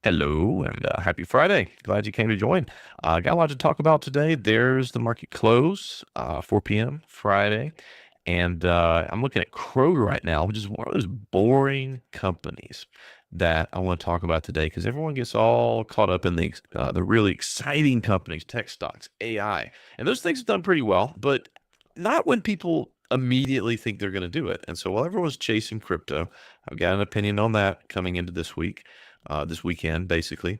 Hello and happy Friday. Glad you came to join. Got a lot to talk about today. There's the market close, 4 p.m. Friday. And I'm looking at Kroger right now, which is one of those boring companies that I want to talk about today because everyone gets all caught up in the really exciting companies, tech stocks, AI. And those things have done pretty well, but not when people immediately think they're going to do it. And so while everyone's chasing crypto, I've got an opinion on that coming into this week this weekend, basically.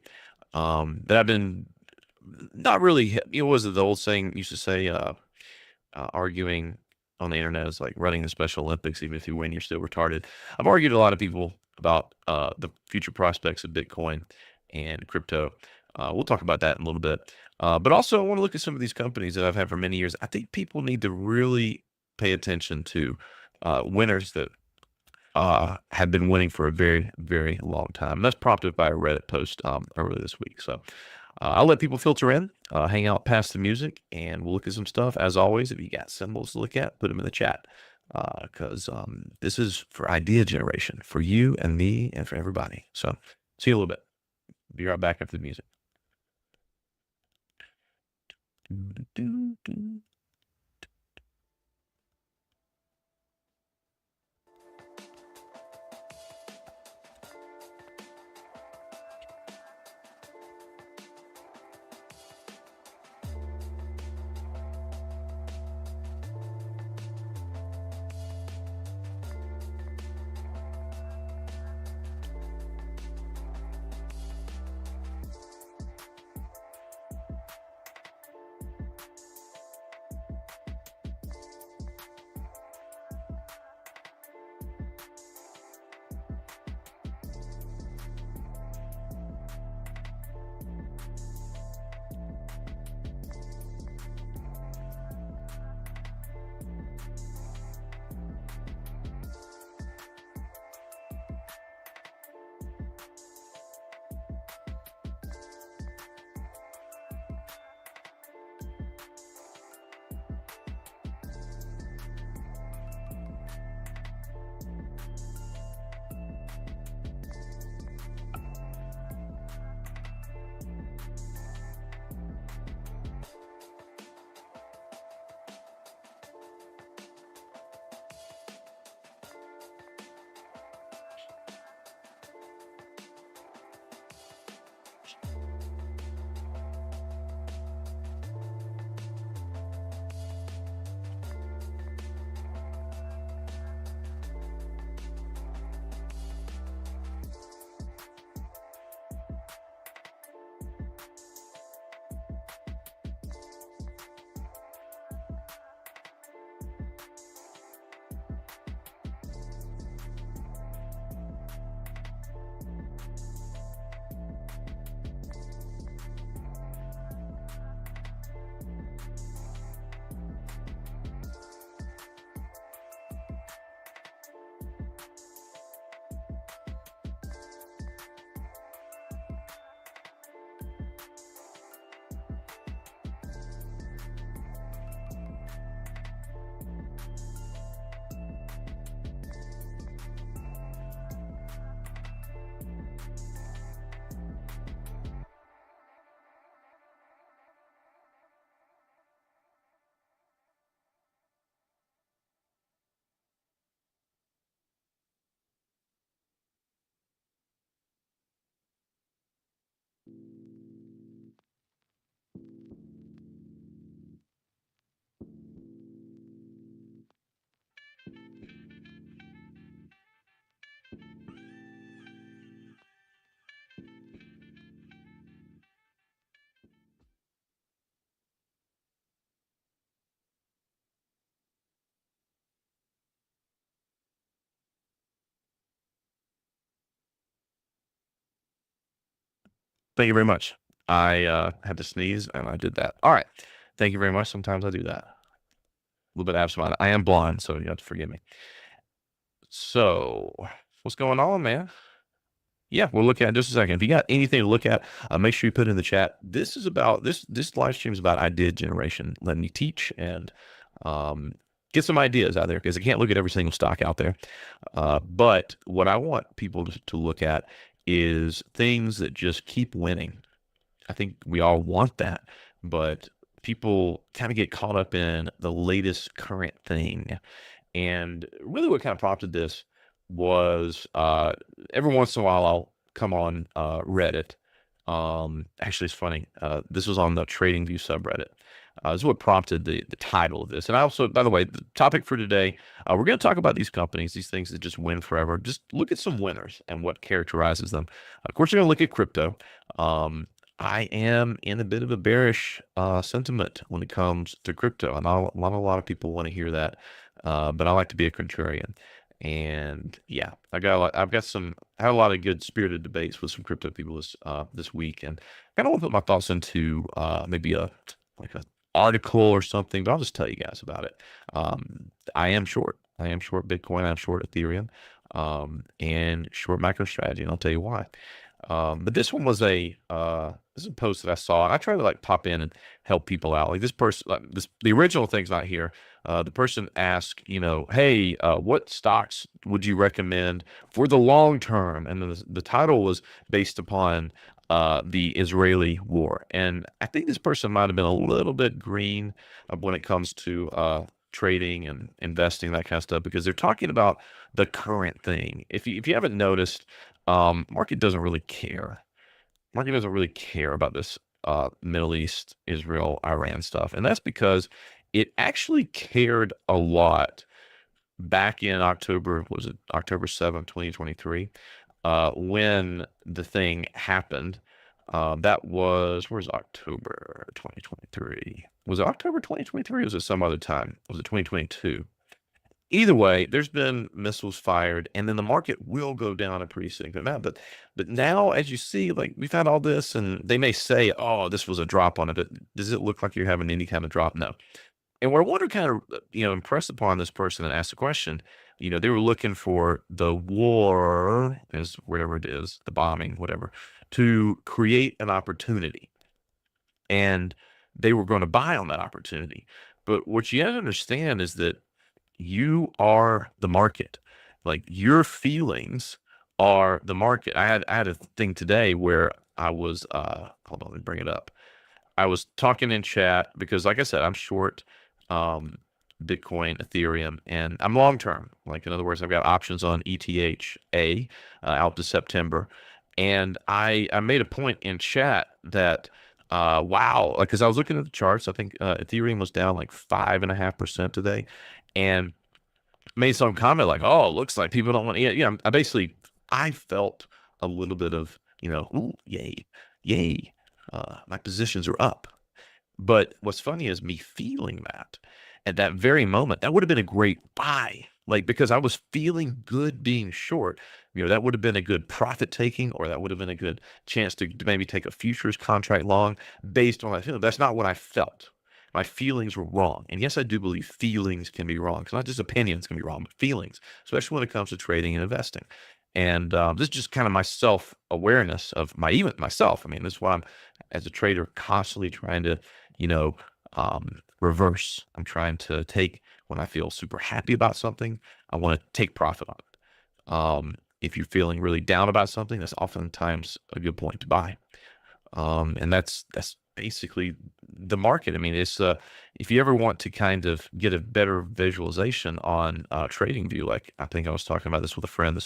That I've been not really, what was it the old saying used to say, arguing on the internet is like running the Special Olympics. Even if you win, you're still retarded. I've argued with a lot of people about the future prospects of Bitcoin and crypto. We'll talk about that in a little bit. But also, I want to look at some of these companies that I've had for many years. I think people need to really pay attention to winners that have been winning for a very, very long time. And that's prompted by a Reddit post earlier this week. So I'll let people filter in, hang out past the music, and we'll look at some stuff. As always, if you got symbols to look at, put them in the chat because this is for idea generation for you and me and for everybody. So see you a little bit. Be right back after the music. Thank you very much. I had to sneeze and I did that. All right. Thank you very much. Sometimes I do that. A little bit absent. I am blind, so you have to forgive me. So, what's going on, man? Yeah, we'll look at it in just a second. If you got anything to look at, make sure you put it in the chat. This is about this live stream is about idea generation, letting you teach and um, get some ideas out there because I can't look at every single stock out there. But what I want people to look at is things that just keep winning. I think we all want that, but people kind of get caught up in the latest current thing. And really what kind of prompted this was every once in a while I'll come on Reddit. Actually, it's funny. This was on the TradingView subreddit. This is what prompted the title of this. And I also, by the way, the topic for today, we're going to talk about these companies, these things that just win forever. Just look at some winners and what characterizes them. Of course, you're going to look at crypto. I am in a bit of a bearish sentiment when it comes to crypto. And not a lot of people want to hear that, but I like to be a contrarian. And yeah, I had a lot of good spirited debates with some crypto people this week, and kind of want to put my thoughts into maybe like a article or something. But I'll just tell you guys about it. I am short. I am short Bitcoin. I'm short Ethereum, and short MicroStrategy, and I'll tell you why. But this one was this is a post that I saw, and I try to like pop in and help people out. Like this person, the original thing's not here. The person asked, hey, what stocks would you recommend for the long term? And the title was based upon the Israeli war. And I think this person might have been a little bit green when it comes to trading and investing, that kind of stuff, because they're talking about the current thing. If you haven't noticed, market doesn't really care. Market doesn't really care about this Middle East, Israel, Iran stuff. And that's because it actually cared a lot back in October, was it October 7th, 2023, when the thing happened. Where's October 2023? Was it October 2023 or was it some other time? Was it 2022? Either way, there's been missiles fired, and then the market will go down a pretty significant amount. But now, as you see, like we've had all this, and they may say, "Oh, this was a drop on it." But does it look like you're having any kind of drop? No. And what I want to kind of impress upon this person that asked the question, they were looking for the war, is whatever it is, the bombing, whatever, to create an opportunity, and they were going to buy on that opportunity. But what you have to understand is that you are the market. Like your feelings are the market. I had a thing today where I was hold on, let me bring it up. I was talking in chat because like I said, I'm short Bitcoin, Ethereum, and I'm long term. Like in other words, I've got options on ETHA out to September. And I made a point in chat that wow, like because I was looking at the charts, I think Ethereum was down like 5.5% today, and made some comment like, "Oh, it looks like people don't want to." Yeah, I felt a little bit of ooh, yay, yay, my positions are up. But what's funny is me feeling that at that very moment, that would have been a great buy. Like, because I was feeling good being short, that would have been a good profit taking, or that would have been a good chance to maybe take a futures contract long based on that feeling. That's not what I felt. My feelings were wrong. And yes, I do believe feelings can be wrong. It's not just opinions can be wrong, but feelings, especially when it comes to trading and investing. And this is just kind of my self-awareness of even myself. I mean, this is why I'm, as a trader, constantly trying to, reverse. I'm trying to take when I feel super happy about something, I want to take profit on it. If you're feeling really down about something, that's oftentimes a good point to buy. And that's basically the market. I mean, it's if you ever want to kind of get a better visualization on TradingView, like I think I was talking about this with a friend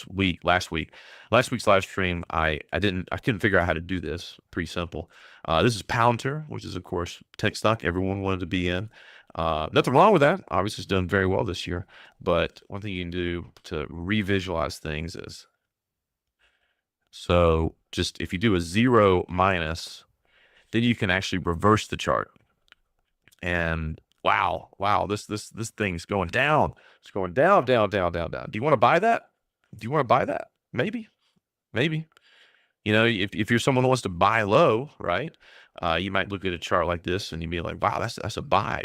last week's live stream, I couldn't figure out how to do this. Pretty simple. This is Palantir, which is of course tech stock everyone wanted to be in. Nothing wrong with that. Obviously, it's done very well this year. But one thing you can do to revisualize things is, so just if you do a 0 minus, then you can actually reverse the chart. And wow, this thing's going down. It's going down, down, down, down, down. Do you want to buy that? Do you want to buy that? Maybe. If you're someone who wants to buy low, right? You might look at a chart like this and you'd be like, wow, that's a buy.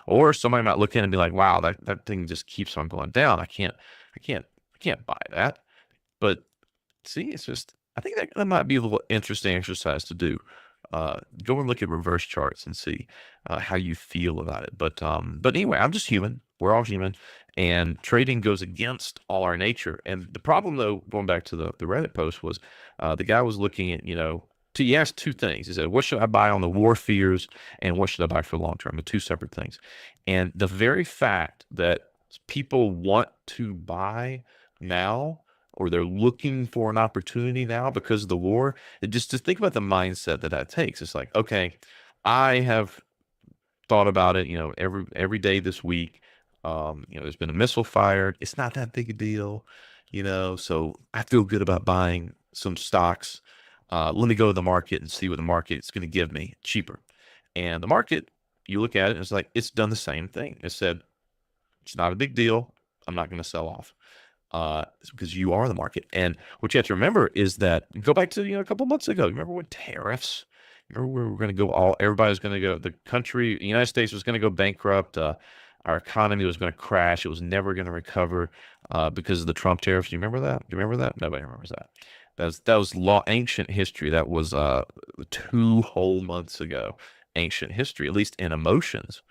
Or somebody might look in and be like, wow, that thing just keeps on going down. I can't buy that. But see, it's just, I think that might be a little interesting exercise to do. Go and look at reverse charts and see how you feel about it. But anyway, I'm just human. We're all human, and trading goes against all our nature. And the problem, though, going back to the Reddit post, was the guy was looking at, he asked two things. He said, "What should I buy on the war fears, and what should I buy for long term?" The two separate things. And the very fact that people want to buy now, or they're looking for an opportunity now because of the war, just to think about the mindset that takes. It's like, okay, I have thought about it, every day this week. There's been a missile fired. It's not that big a deal, so I feel good about buying some stocks. Let me go to the market and see what the market's going to give me cheaper. And the market, you look at it, and it's like, it's done the same thing. It said, it's not a big deal. I'm not going to sell off. It's because you are the market. And what you have to remember is that, go back to, a couple months ago. Remember when tariffs? Remember we were going to go everybody's going to go, the United States was going to go bankrupt. Our economy was going to crash. It was never going to recover because of the Trump tariffs. Do you remember that? Do you remember that? Nobody remembers that. That was ancient history. That was 2 whole months ago. Ancient history, at least in emotions.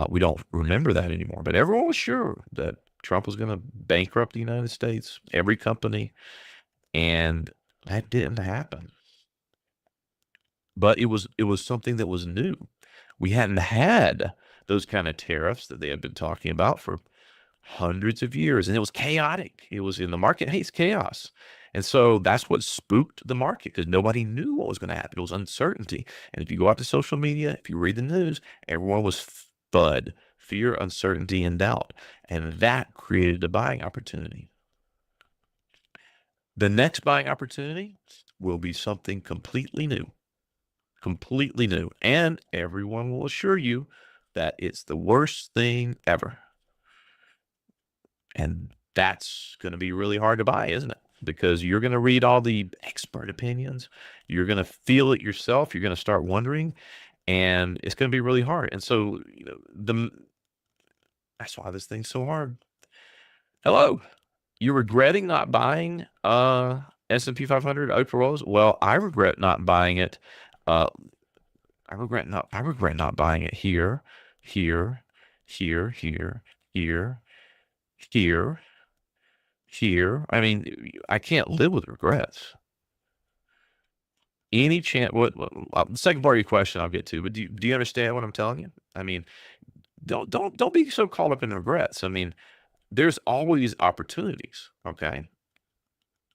We don't remember that anymore. But everyone was sure that Trump was going to bankrupt the United States, every company, and that didn't happen. But it was something that was new. We hadn't had those kind of tariffs that they had been talking about for hundreds of years, and it was chaotic. It was in the market hates chaos. And so that's what spooked the market, because nobody knew what was going to happen. It was uncertainty. And if you go out to social media, if you read the news, everyone was FUD, fear, uncertainty, and doubt. And that created a buying opportunity. The next buying opportunity will be something completely new. Completely new. And everyone will assure you that it's the worst thing ever. And that's going to be really hard to buy, isn't it? Because you're going to read all the expert opinions. You're going to feel it yourself. You're going to start wondering, and it's going to be really hard. And so, that's why this thing's so hard. Hello. You're regretting not buying S&P 500 Oprah Rolls? Well, I regret not buying it. Uh, I regret not buying it here, here, here, here, here, here, here. I mean, I can't live with regrets. Any chance? The second part of your question I'll get to, but do you understand what I'm telling you? I mean, don't be so caught up in regrets. I mean, there's always opportunities. Okay.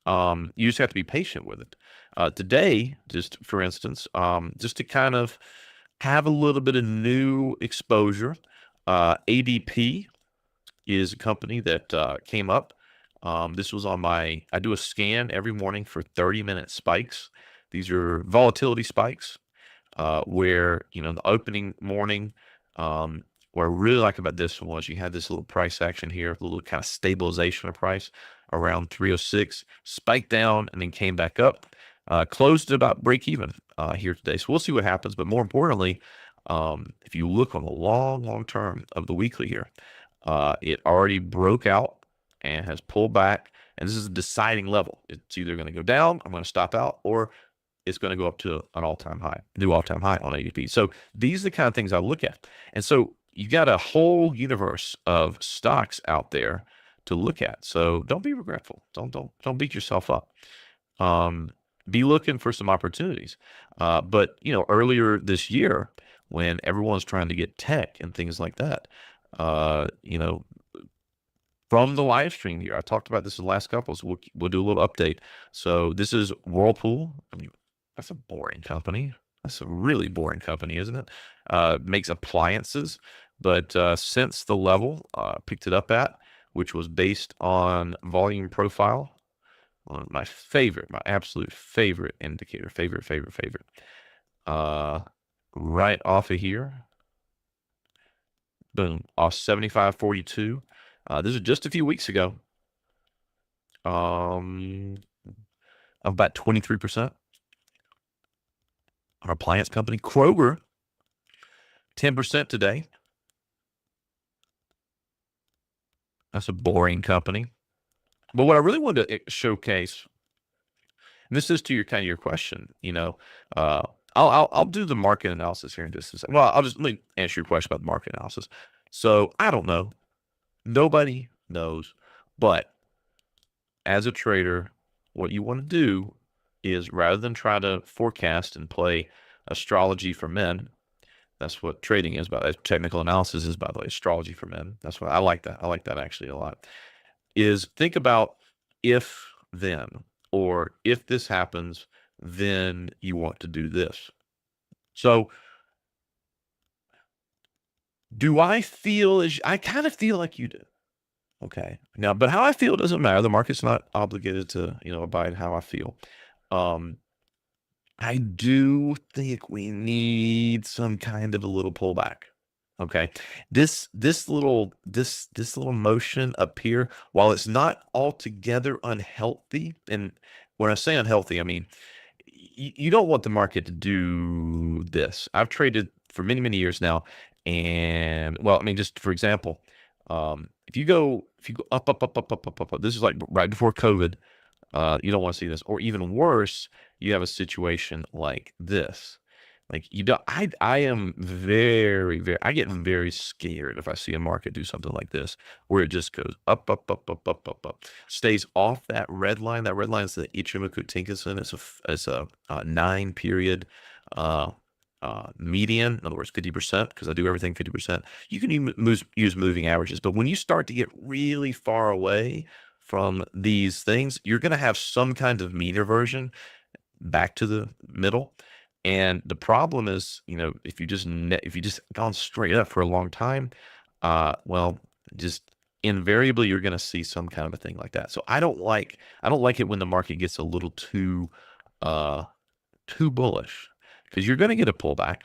You just have to be patient with it. Today, just for instance, just to kind of have a little bit of new exposure, ADP is a company that came up. This was I do a scan every morning for 30-minute spikes. These are volatility spikes where, the opening morning, what I really like about this one was you had this little price action here, a little kind of stabilization of price around 306, spiked down and then came back up, closed at about break even here today. So we'll see what happens. But more importantly, if you look on the long term of the weekly here, it already broke out and has pulled back. And this is a deciding level. It's either going to go down, I'm going to stop out, or it's going to go up to an all-time high, new all-time high on ADP. So these are the kind of things I look at. And so you got a whole universe of stocks out there to look at. So don't be regretful. Don't beat yourself up. Be looking for some opportunities. But earlier this year, when everyone's trying to get tech and things like that, from the live stream here, I talked about this in the last couple, so we'll do a little update. So this is Whirlpool. I mean, that's a boring company. That's a really boring company, isn't it? Makes appliances, but since the level picked it up at, which was based on volume profile, one of my absolute favorite indicator, favorite. Right off of here, boom, off 75.42. This is just a few weeks ago. About 23%. Our appliance company, Kroger, 10% today. That's a boring company. But what I really wanted to showcase, and this is to your question, I'll do the market analysis here in just a second. Well, let me answer your question about the market analysis. So I don't know. Nobody knows. But as a trader, what you want to do is rather than try to forecast and play astrology for men, that's what trading is, by technical analysis is, by the way, astrology for men. That's what I like that. I like that actually a lot. Is think about if then, or if this happens, then you want to do this. So do I feel as I kind of feel like you do. Okay. Now, but how I feel doesn't matter. The market's not obligated to, abide how I feel. Um, I do think we need some kind of a little pullback. Okay. This little motion up here, while it's not altogether unhealthy, and when I say unhealthy, I mean you don't want the market to do this. I've traded for many, many years now, and well, I mean, just for example, if you go up, this is like right before COVID. You don't want to see this, or even worse, you have a situation like this. Like you don't, I am very, very, I get very scared if I see a market do something like this, where it just goes up, stays off that red line. That red line is the Ichimoku Tenkan. It's a 9 period uh, median. In other words, 50%, because I do everything 50%. You can use moving averages, but when you start to get really far away from these things, you're going to have some kind of mean reversion back to the middle. And the problem is, if you just gone straight up for a long time, well, just invariably you're going to see some kind of a thing like that. So I don't like it when the market gets a little uh, too bullish, because you're going to get a pullback,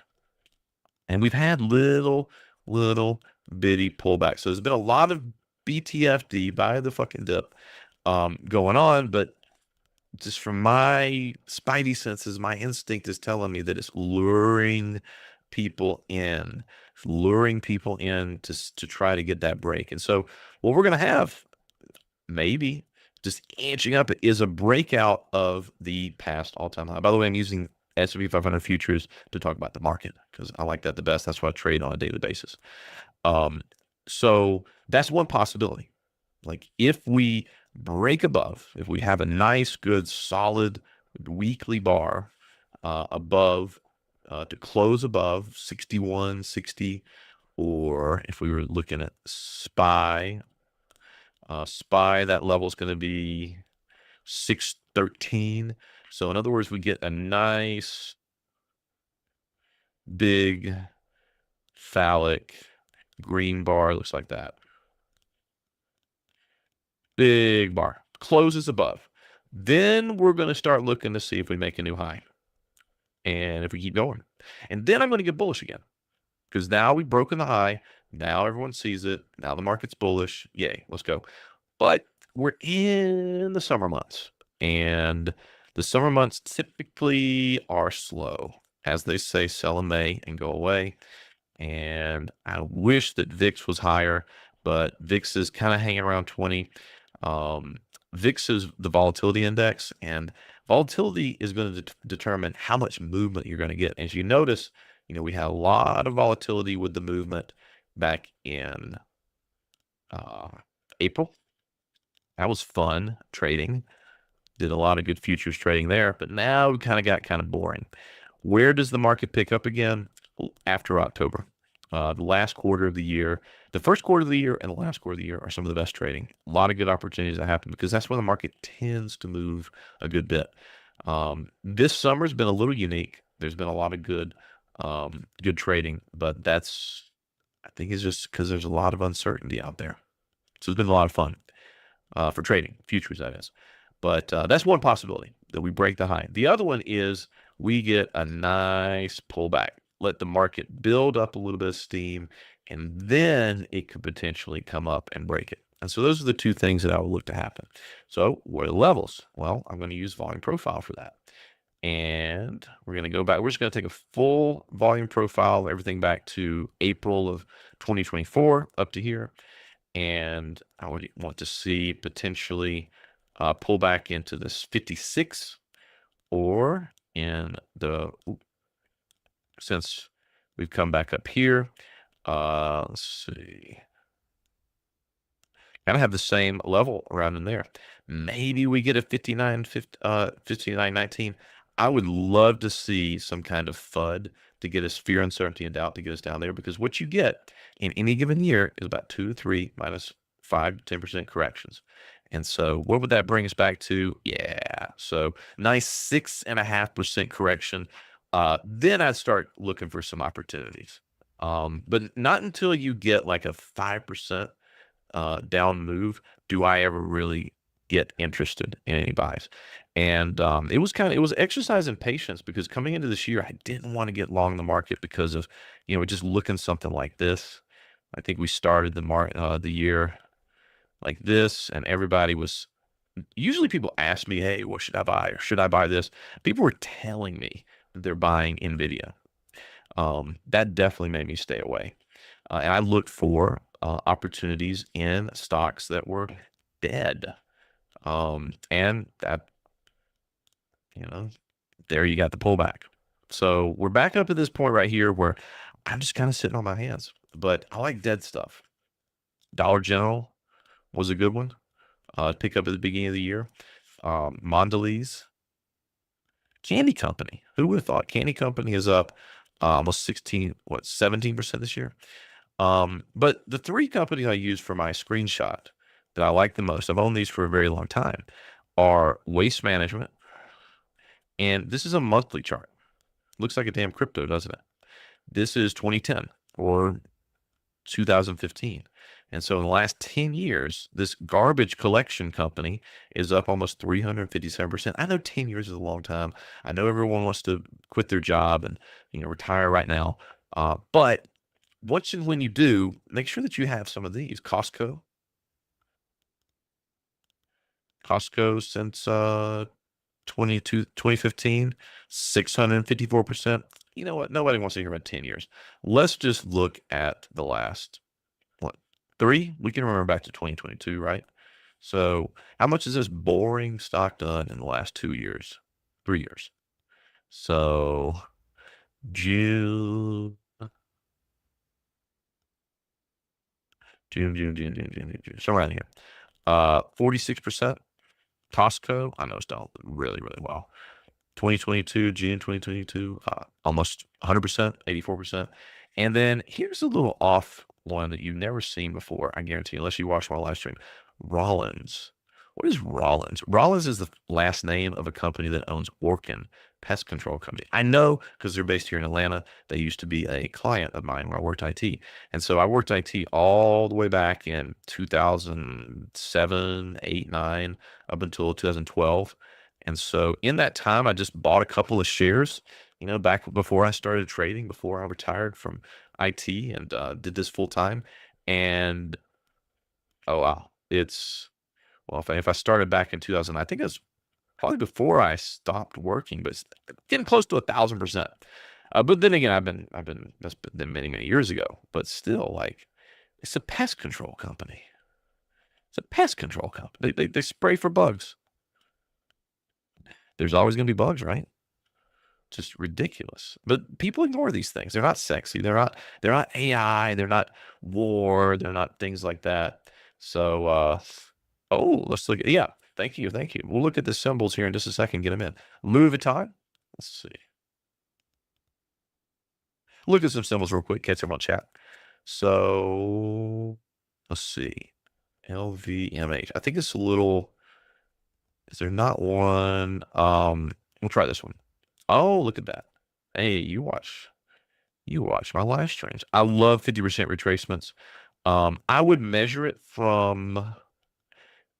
and we've had little bitty pullbacks. So there's been a lot of BTFD, buy the fucking dip, going on, but just from my spidey senses, my instinct is telling me that it's luring people in to try to get that break. And so what we're going to have, maybe just inching up, is a breakout of the past all-time high. By the way, I'm using S&P 500 futures to talk about the market because I like that the best. That's why I trade on a daily basis. Um, so that's one possibility. Like if we break above, if we have a nice, good, solid weekly bar above, to close above 61.60, or if we were looking at SPY, that level is going to be 613. So in other words, we get a nice, big, phallic green bar. Looks like that. Big bar. Closes above. Then we're going to start looking to see if we make a new high. And if we keep going. And then I'm going to get bullish again. Because now we've broken the high. Now everyone sees it. Now the market's bullish. Yay, let's go. But we're in the summer months. And the summer months typically are slow. As they say, sell in May and go away. And I wish that VIX was higher, but VIX is kind of hanging around 20. VIX is the volatility index, and volatility is going to determine how much movement you're going to get. As you notice, we had a lot of volatility with the movement back in April. That was fun trading. Did a lot of good futures trading there, but now we got kind of boring. Where does the market pick up again? After October. The last quarter of the year, the first quarter of the year and the last quarter of the year are some of the best trading. A lot of good opportunities that happen because that's when the market tends to move a good bit. This summer's been a little unique. There's been a lot of good trading, but I think it's just because there's a lot of uncertainty out there. So it's been a lot of fun for trading, futures, that is. But that's one possibility, that we break the high. The other one is we get a nice pullback. Let the market build up a little bit of steam, and then it could potentially come up and break it. And so those are the two things that I would look to happen. So what are the levels? Well, I'm going to use volume profile for that. And we're going to go back. We're just going to take a full volume profile, everything back to April of 2024 up to here. And I would want to see potentially pull back into this 56, or in the, since we've come back up here, let's see. kind of have the same level around in there. Maybe we get a 59.19. I would love to see some kind of FUD to get us fear, uncertainty, and doubt to get us down there, because what you get in any given year is about 2 to 3 minus 5 to 10% corrections. And so what would that bring us back to? Yeah. So nice 6.5% correction. Then I'd start looking for some opportunities. But not until you get like a 5% down move do I ever really get interested in any buys. And it was exercise in patience, because coming into this year, I didn't want to get long the market because of, just looking something like this. I think we started the year like this, and everybody was usually people ask me, "Hey, what should I buy? Or should I buy this?" People were telling me that they're buying Nvidia. That definitely made me stay away. And I looked for opportunities in stocks that were dead. And that, you know, there you got the pullback. So we're back up to this point right here where I'm just kind of sitting on my hands. But I like dead stuff. Dollar General was a good one. Pick up at the beginning of the year. Mondelez, Candy Company. Who would have thought Candy Company is up almost 17% this year? But the three companies I use for my screenshot that I like the most, I've owned these for a very long time, are Waste Management. And this is a monthly chart. Looks like a damn crypto, doesn't it? This is 2010 or 2015. And so in the last 10 years, this garbage collection company is up almost 357%. I know 10 years is a long time. I know everyone wants to quit their job and, retire right now. But once and when you do, make sure that you have some of these. Costco since 2015, 654%. You know what? Nobody wants to hear about 10 years. Let's just look at the last, what, three? We can remember back to 2022, right? So how much has this boring stock done in the last 2 years? 3 years. So June, somewhere around here. 46%. Costco, I know it's done really, really well. 2022, June 2022, almost 100%, 84%. And then here's a little off one that you've never seen before, I guarantee, unless you watch my live stream. Rollins. What is Rollins? Rollins is the last name of a company that owns Orkin Pest Control Company. I know because they're based here in Atlanta. They used to be a client of mine where I worked IT. And so I worked IT all the way back in 2007, 8, 9, up until 2012. And so in that time, I just bought a couple of shares, back before I started trading, before I retired from IT and did this full time. And oh, wow. Well, if I started back in 2000, I think it was probably before I stopped working, but it's getting close to 1,000%. But then again, that's been many, many years ago, but still, like, it's a pest control company. It's a pest control company. They spray for bugs. There's always going to be bugs, right? Just ridiculous. But people ignore these things. They're not sexy. They're not AI. They're not war. They're not things like that. So, let's look at, yeah. Thank you. Thank you. We'll look at the symbols here in just a second, get them in. Louis Vuitton. Let's see. Look at some symbols real quick. Catch them on chat. So let's see. LVMH. I think it's a little, is there not one? We'll try this one. Oh, look at that. Hey, you watch my live streams. I love 50% retracements. I would measure it from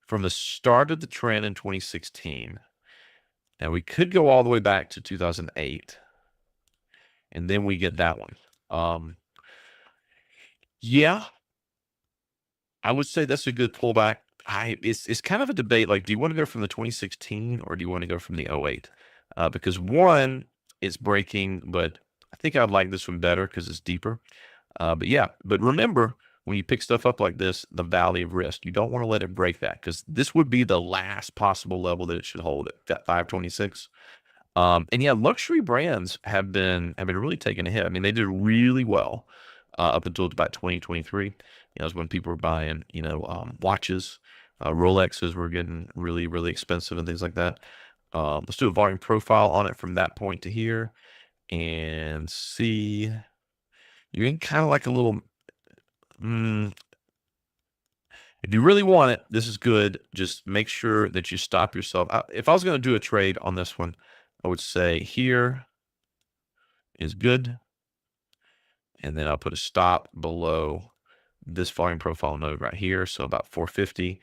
the start of the trend in 2016. Now we could go all the way back to 2008, and then we get that one. Yeah, I would say that's a good pullback. It's kind of a debate. Like, do you want to go from the 2016 or do you want to go from the '08? Because one is breaking, but I think I'd like this one better because it's deeper. But remember, when you pick stuff up like this, the valley of risk, you don't want to let it break that, because this would be the last possible level that it should hold at that 526. And yeah, luxury brands have been really taking a hit. I mean, they did really well up until about 2023. It's when people were buying, watches. Rolexes were getting really, really expensive and things like that. Let's do a volume profile on it from that point to here and see. You're in kind of like a little. Mm, if you really want it, this is good. Just make sure that you stop yourself. If I was going to do a trade on this one, I would say here is good. And then I'll put a stop below this volume profile node right here. So about 450.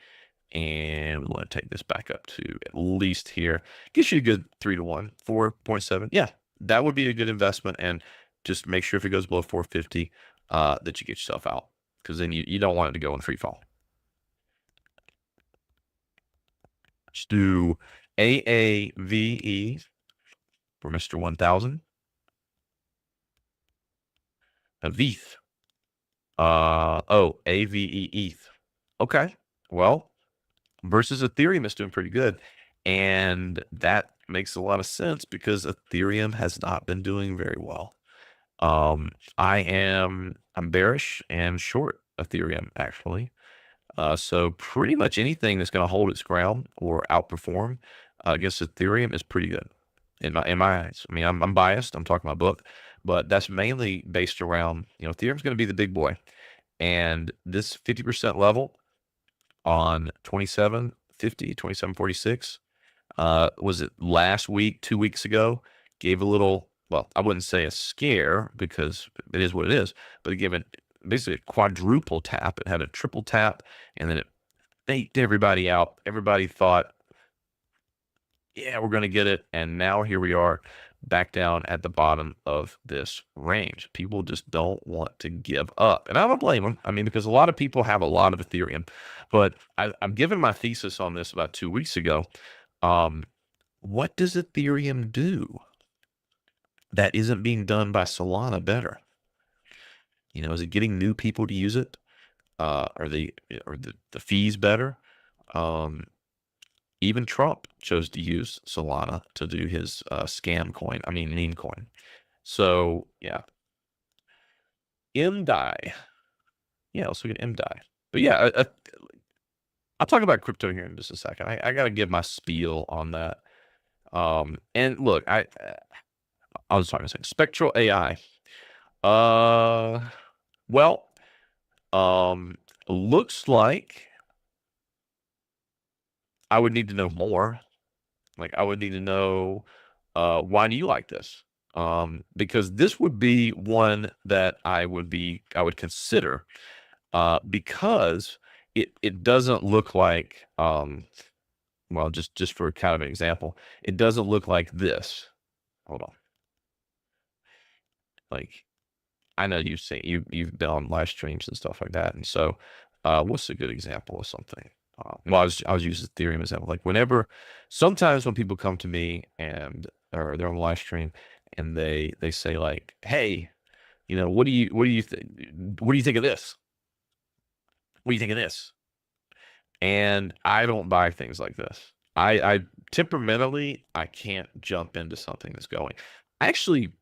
And we want to take this back up to at least here. Gives you a good 3-to-1, 4.7. Yeah, that would be a good investment. And just make sure if it goes below 450, that you get yourself out. Because then you don't want it to go in free fall. Let's do AAVE for Mr. 1000. VETH. AVE ETH. Okay. Well, versus Ethereum is doing pretty good. And that makes a lot of sense because Ethereum has not been doing very well. I'm bearish and short Ethereum actually. So pretty much anything that's going to hold its ground or outperform against Ethereum is pretty good in my eyes. I mean, I'm biased. I'm talking my book, but that's mainly based around Ethereum's going to be the big boy, and this 50% level on 2750, 2746. Was it last week, 2 weeks ago? Gave a little, well, I wouldn't say a scare because it is what it is, but it gave it basically a quadruple tap. It had a triple tap, and then it faked everybody out. Everybody thought, yeah, we're going to get it. And now here we are back down at the bottom of this range. People just don't want to give up. And I don't blame them. I mean, because a lot of people have a lot of Ethereum, but I'm giving my thesis on this about 2 weeks ago. What does Ethereum do that isn't being done by Solana better? Is it getting new people to use it? Are the fees better? Even Trump chose to use Solana to do his scam coin. I mean, meme coin. So yeah, MDAI. Yeah, let's look at MDAI. But yeah, I'll talk about crypto here in just a second. I got to give my spiel on that. And look, I'll just talk a second. Spectral AI. Well, looks like I would need to know more. Like I would need to know, why do you like this? Because this would be one that I would consider, because it doesn't look like, well, just for kind of an example, it doesn't look like this. Hold on. Like, I know you've been on live streams and stuff like that, and so, what's a good example of something? Well, I was using Ethereum as example. Like sometimes when people come to me or they're on live stream and they say like, "Hey, what do you think of this? What do you think of this?" And I don't buy things like this. I temperamentally I can't jump into something that's going. I actually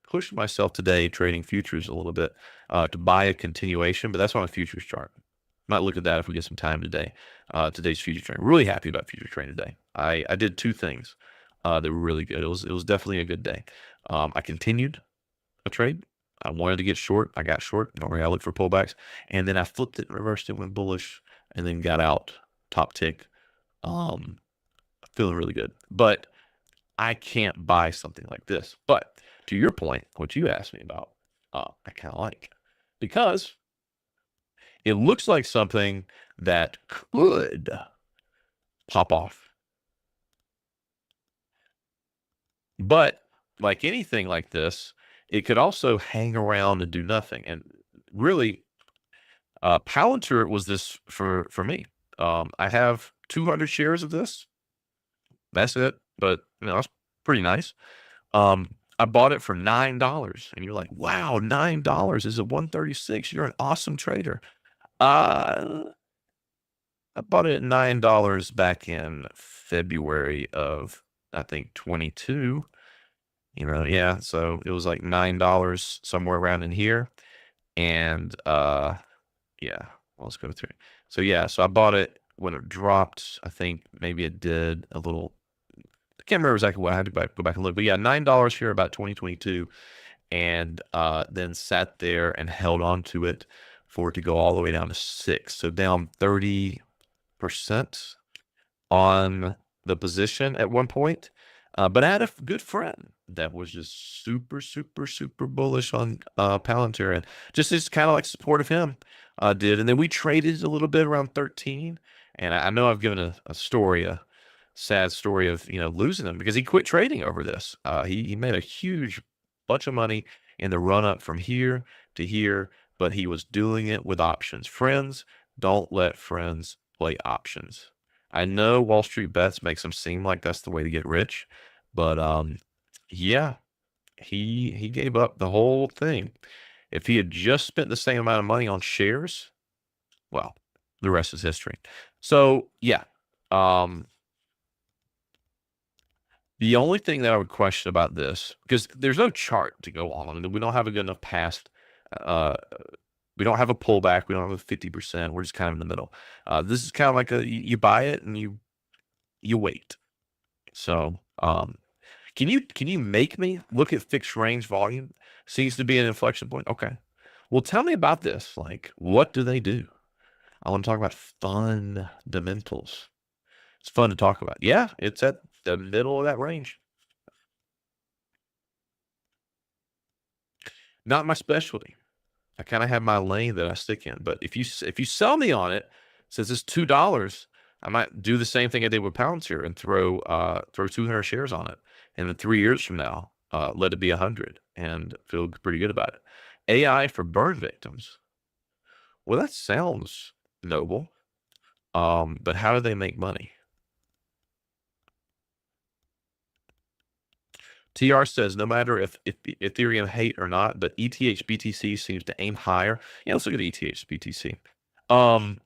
pushed myself today trading futures a little bit to buy a continuation, but that's on a futures chart. Might look at that if we get some time today. Today's future trade. Really happy about future trade today. I did two things that were really good. It was definitely a good day. I continued a trade. I wanted to get short. I got short. Normally I look for pullbacks, and then I flipped it, reversed it, went bullish, and then got out top tick. Feeling really good, but I can't buy something like this. But to your point, what you asked me about, I kind of like, because it looks like something that could pop off. But like anything like this, it could also hang around and do nothing. And really, Palantir was this for me. I have 200 shares of this. That's it. But that's pretty nice. I bought it for $9, and you're like, wow, $9 is a 136. You're an awesome trader. I bought it at $9 back in February of, I think, 22. Yeah. So it was like $9 somewhere around in here. And yeah, Let's go through. So yeah, so I bought it when it dropped. I think maybe it did a little. I can't remember exactly what I had to go back and look, but yeah, $9 here about 2022, and then sat there and held on to it for it to go all the way down to 6. So down 30% on the position at one point. But I had a good friend that was just super, super, super bullish on Palantir, and just kind of like support of him did. And then we traded a little bit around 13. And I know I've given a story, a sad story of losing him because he quit trading over this. He made a huge bunch of money in the run up from here to here, but he was doing it with options. Friends, don't let friends play options. I know Wall Street Bets makes him seem like that's the way to get rich, but yeah, he gave up the whole thing. If he had just spent the same amount of money on shares, well, the rest is history. So yeah, um, the only thing that I would question about this, because there's no chart to go on. I mean, we don't have a good enough past. Uh, we don't have a pullback. We don't have a 50%. We're just kind of in the middle. This is kind of like you buy it and you wait. So, can you make me look at fixed range volume? Seems to be an inflection point. Okay. Well, tell me about this. Like, what do they do? I want to talk about fundamentals. It's fun to talk about. Yeah, it's at the middle of that range. Not my specialty. I kind of have my lane that I stick in. But if you sell me on it, says it's $2, I might do the same thing I did with Palantir and throw 200 shares on it, and then 3 years from now, let it be 100 and feel pretty good about it. AI for burn victims. Well, that sounds noble, but how do they make money? TR says no matter if Ethereum hate or not, but ETH BTC seems to aim higher. Yeah, let's look at ETH BTC. Um,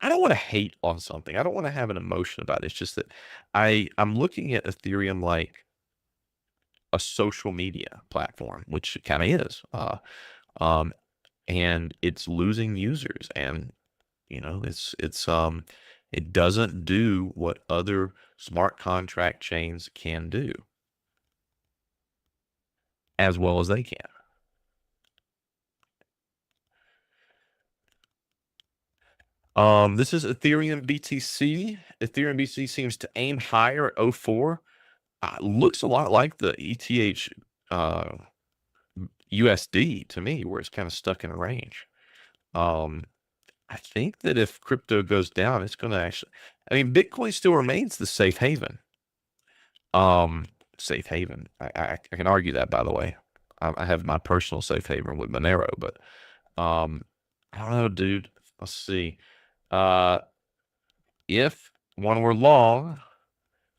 I don't want to hate on something. I don't want to have an emotion about it. It's just that I'm looking at Ethereum like a social media platform, which it kind of is. Um, and it's losing users, and it doesn't do what other smart contract chains can do as well as they can. This is Ethereum BTC. Ethereum BTC seems to aim higher at '04. Looks a lot like the ETH uh, USD to me, where it's kind of stuck in a range. Um, I think that if crypto goes down, it's going to actually. I mean, Bitcoin still remains the safe haven. Um, Safe haven. I can argue that, by the way. I have my personal safe haven with Monero, but I don't know, dude. Let's see. Uh, if one were long,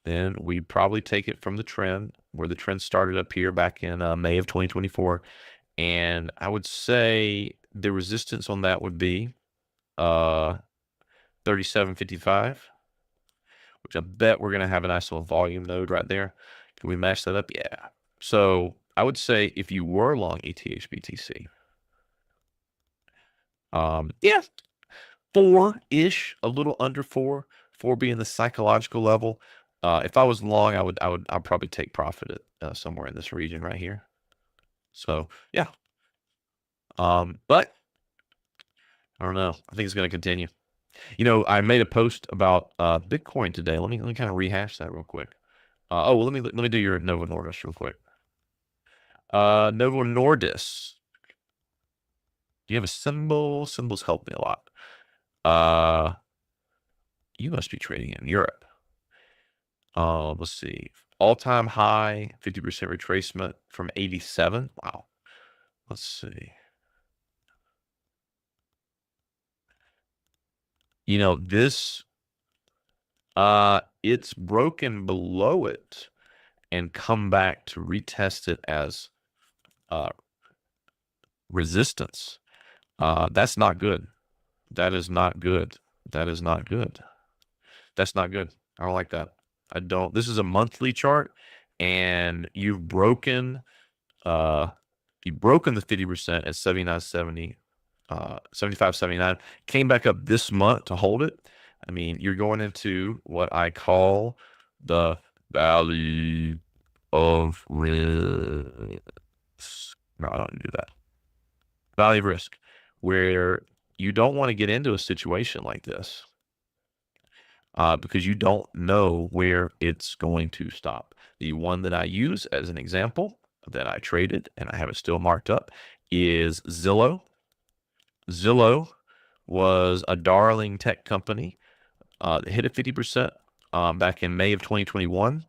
then we'd probably take it from the trend where the trend started up here back in May of 2024. And I would say the resistance on that would be 37.55, which I bet we're going to have a nice little volume node right there. Can we match that up? Yeah. So I would say if you were long ETH BTC, yeah, 4-ish, a little under 4 being the psychological level. If I was long, I'd probably take profit at somewhere in this region right here. So yeah. But I don't know. I think it's going to continue. I made a post about Bitcoin today. Let me kind of rehash that real quick. Well, let me do your Novo Nordisk real quick. Novo Nordisk. Do you have a symbol? Symbols help me a lot. You must be trading in Europe. Let's see. All-time high, 50% retracement from 87. Wow. Let's see. This it's broken below it and come back to retest it as resistance. That's not good. That is not good. That is not good. That's not good. I don't like that. I don't. This is a monthly chart, and you've broken the 50% at 79.70 75, 79. Came back up this month to hold it. I mean, you're going into what I call the valley of risk. No, I don't do that. Valley of risk, where you don't want to get into a situation like this because you don't know where it's going to stop. The one that I use as an example that I traded and I have it still marked up is Zillow. Zillow was a darling tech company that hit at 50% back in May of 2021.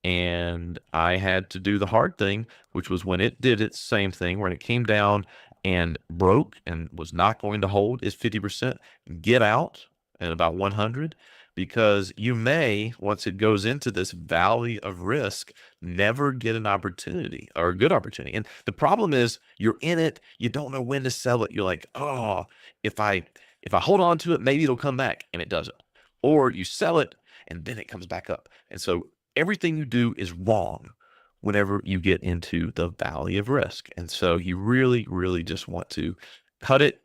And I had to do the hard thing, which was when it did its same thing, when it came down and broke and was not going to hold its 50%, get out at about 100, because you may, once it goes into this valley of risk, never get an opportunity or a good opportunity. And the problem is you're in it, you don't know when to sell it. You're like, oh, if I hold on to it, maybe it'll come back, and it doesn't. Or you sell it and then it comes back up. And so everything you do is wrong whenever you get into the valley of risk. And so you really, really just want to cut it,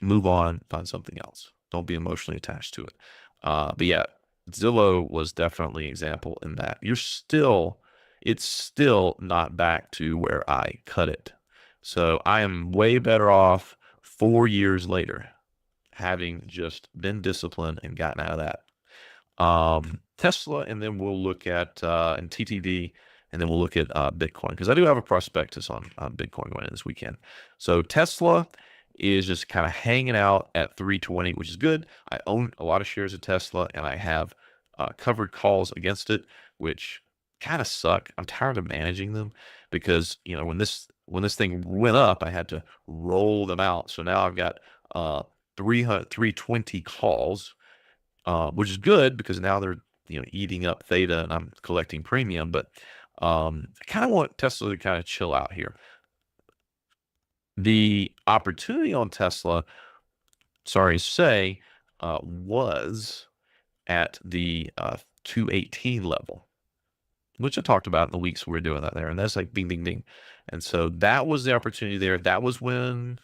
move on, find something else. Don't be emotionally attached to it. But yeah, Zillow was definitely an example in that it's still not back to where I cut it. So I am way better off 4 years later, having just been disciplined and gotten out of that. Tesla, and then we'll look at and TTD, and then we'll look at Bitcoin, because I do have a prospectus on Bitcoin going in this weekend. So Tesla is just kind of hanging out at 320, which is good. I own a lot of shares of Tesla, and I have covered calls against it, which kind of suck. I'm tired of managing them because when this thing went up, I had to roll them out. So now I've got 320 calls, which is good because now they're eating up theta and I'm collecting premium. But I kind of want Tesla to kind of chill out here. The opportunity on Tesla, sorry to say, was at the 218 level, which I talked about in the weeks we were doing that there. And that's like bing, bing, ding. And so that was the opportunity there. That was when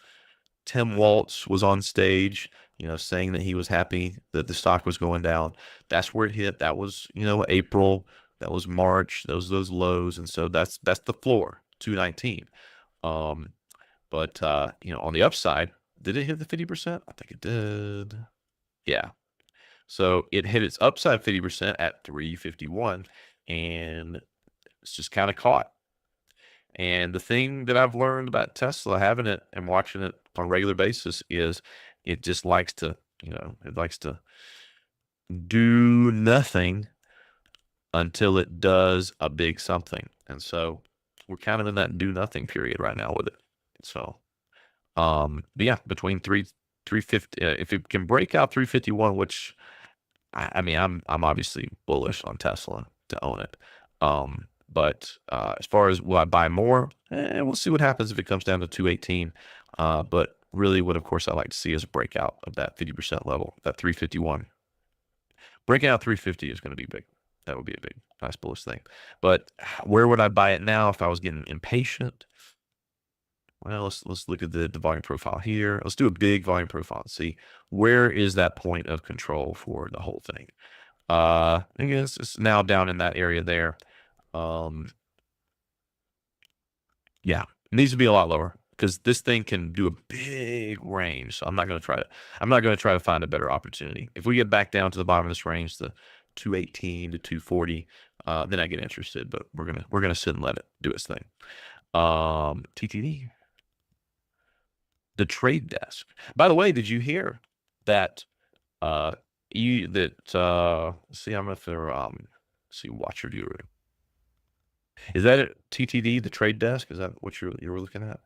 Tim Waltz was on stage, saying that he was happy that the stock was going down. That's where it hit. That was, April. That was March. Those lows. And so that's the floor, 219. But on the upside, did it hit the 50%? I think it did. Yeah. So it hit its upside 50% at 351, and it's just kind of caught. And the thing that I've learned about Tesla, having it and watching it on a regular basis, is it just likes to, it likes to do nothing until it does a big something. And so we're kind of in that do nothing period right now with it. So, but yeah, between 350, if it can break out 351, which I mean, I'm obviously bullish on Tesla to own it. But as far as will I buy more, we'll see what happens if it comes down to 218. But really, what of course I like to see is a breakout of that 50% level, that 351. Breaking out 350 is going to be big. That would be a big, nice bullish thing. But where would I buy it now if I was getting impatient? Well, let's look at the volume profile here. Let's do a big volume profile and see where is that point of control for the whole thing. Again, it's now down in that area there. Yeah, it needs to be a lot lower because this thing can do a big range. So I'm not going to try to find a better opportunity. If we get back down to the bottom of this range, the 218 to 240, then I get interested. But we're gonna sit and let it do its thing. TTD, the trade desk. By the way, did you hear that? See, I'm if they're see Watcher Guru. Is that it? TTD, the trade desk? Is that what you were looking at?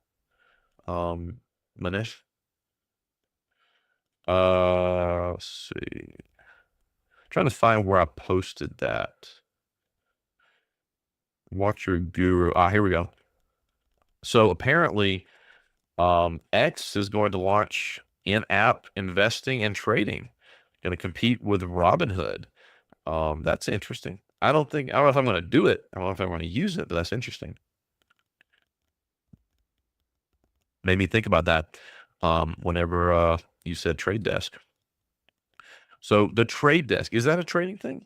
Manish? Let's see. Trying to find where I posted that. Watcher Guru. Here we go. So apparently, X is going to launch in-app investing and trading. Going to compete with Robinhood. That's interesting. I don't know if I'm going to do it. I don't know if I'm going to use it, but that's interesting. Made me think about that. whenever you said trade desk. So the trade desk, is that a trading thing?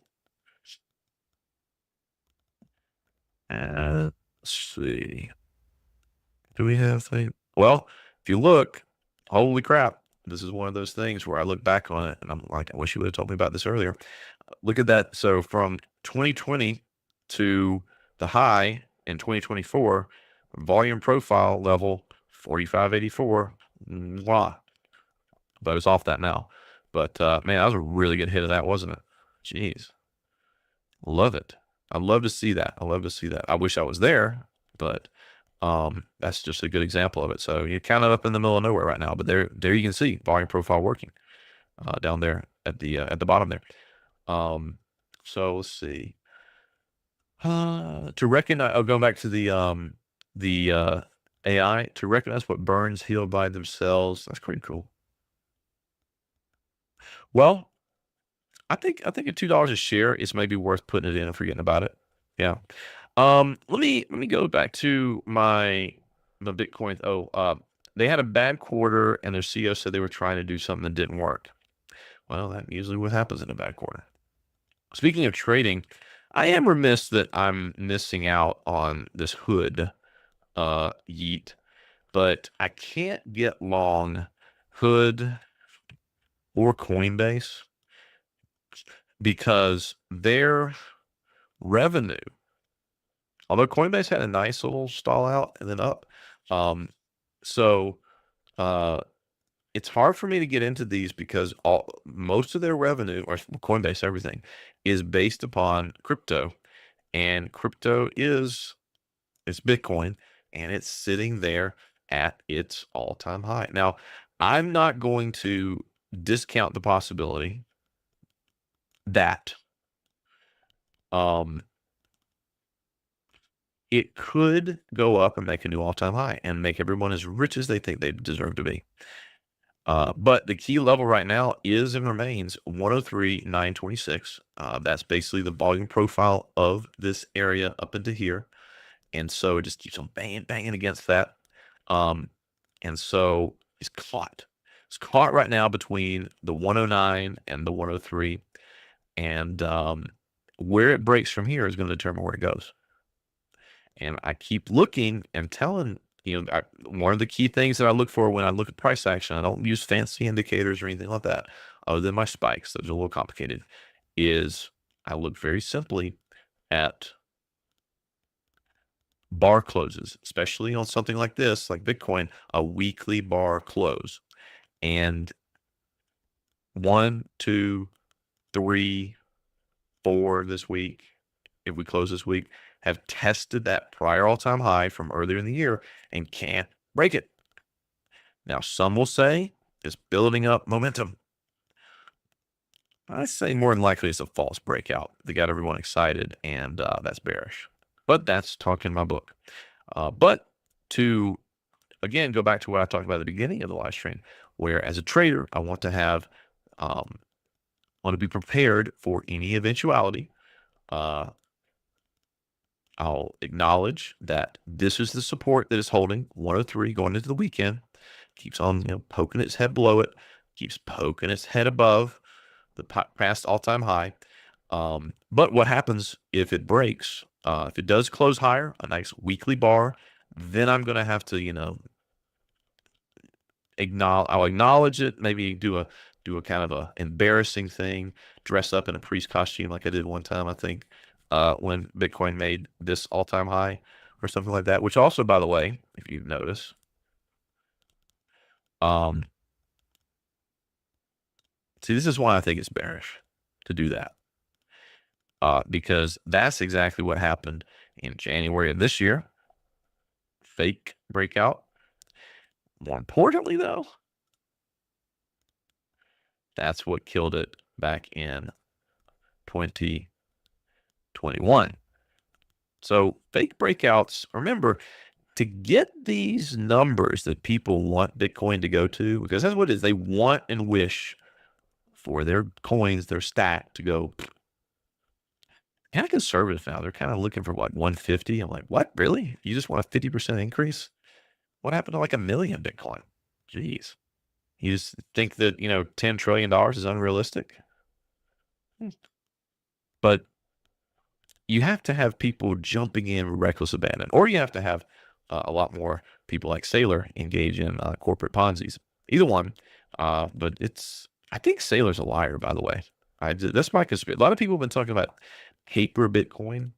Let's see. Do we have thing? Well, if you look, holy crap, this is one of those things where I look back on it and I'm like, I wish you would have told me about this earlier. Look at that. So from 2020 to the high in 2024, volume profile level 4584. Mwah. But it's off that now. But man, that was a really good hit of that, wasn't it? Jeez. Love it. I love to see that. I love to see that. I wish I was there, but that's just a good example of it. So you're kind of up in the middle of nowhere right now, but there you can see volume profile working down there at the bottom there. So let's see. To recognize, going back to the AI, to recognize what burns heal by themselves. That's pretty cool. Well, I think at $2 a share, it's maybe worth putting it in and forgetting about it. Yeah. Let me go back to the Bitcoin. They had a bad quarter, and their CEO said they were trying to do something that didn't work. Well, that usually what happens in a bad quarter. Speaking of trading, I am remiss that I'm missing out on this hood yeet, but I can't get long hood or Coinbase because their revenue, although Coinbase had a nice little stall out and then up, so uh, it's hard for me to get into these because most of their revenue, or Coinbase, everything, is based upon crypto, and crypto is it's Bitcoin, and it's sitting there at its all-time high. Now, I'm not going to discount the possibility that um, it could go up and make a new all-time high and make everyone as rich as they think they deserve to be. But the key level right now is and remains 103,926. That's basically the volume profile of this area up into here. And so it just keeps on banging against that. Um, and so it's caught. It's caught right now between the 109 and the 103. And where it breaks from here is going to determine where it goes. And I keep looking and telling, one of the key things that I look for when I look at price action, I don't use fancy indicators or anything like that, other than my spikes. Those are a little complicated. Is I look very simply at bar closes, especially on something like this, like Bitcoin, a weekly bar close. And 1, 2, 3, 4 this week, if we close this week, have tested that prior all-time high from earlier in the year and can't break it. Now, some will say it's building up momentum. I say more than likely it's a false breakout. They got everyone excited, and that's bearish. But that's talking my book. But to, again, go back to what I talked about at the beginning of the live stream, where as a trader, I want to be prepared for any eventuality. I'll acknowledge that this is the support that is holding 103 going into the weekend. Keeps on, poking its head below it, keeps poking its head above the past all-time high. But what happens if it breaks? If it does close higher, a nice weekly bar, then I'm going to have to, I'll acknowledge it, maybe do a kind of a embarrassing thing, dress up in a priest costume like I did one time, I think, when Bitcoin made this all-time high or something like that, which also, by the way, if you notice, see, this is why I think it's bearish to do that, because that's exactly what happened in January of this year. Fake breakout. More importantly, though, that's what killed it back in 2021. So fake breakouts, remember, to get these numbers that people want Bitcoin to go to, because that's what it is. They want and wish for their coins, their stack to go kind of conservative now. They're kind of looking for what, 150? I'm like, what? Really? You just want a 50% increase? What happened to like 1 million Bitcoin? Jeez. You just think that, $10 trillion is unrealistic? Hmm. But you have to have people jumping in with reckless abandon, or you have to have a lot more people like Saylor engage in corporate Ponzi's. Either one. But I think Saylor's a liar, by the way. That's my conspiracy. A lot of people have been talking about paper Bitcoin.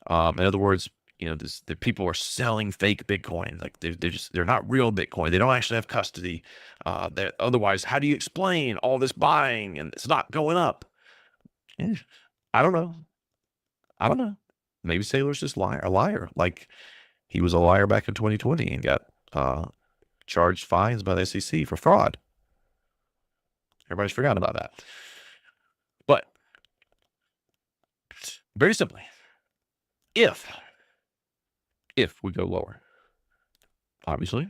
In other words, the people are selling fake Bitcoin. Like they're not real Bitcoin. They don't actually have custody. Otherwise, how do you explain all this buying and it's not going up? Eh, I don't know. I don't know. Maybe Sailor's just a liar. Like he was a liar back in 2020 and got charged fines by the SEC for fraud. Everybody's forgotten about that. But very simply, if we go lower, obviously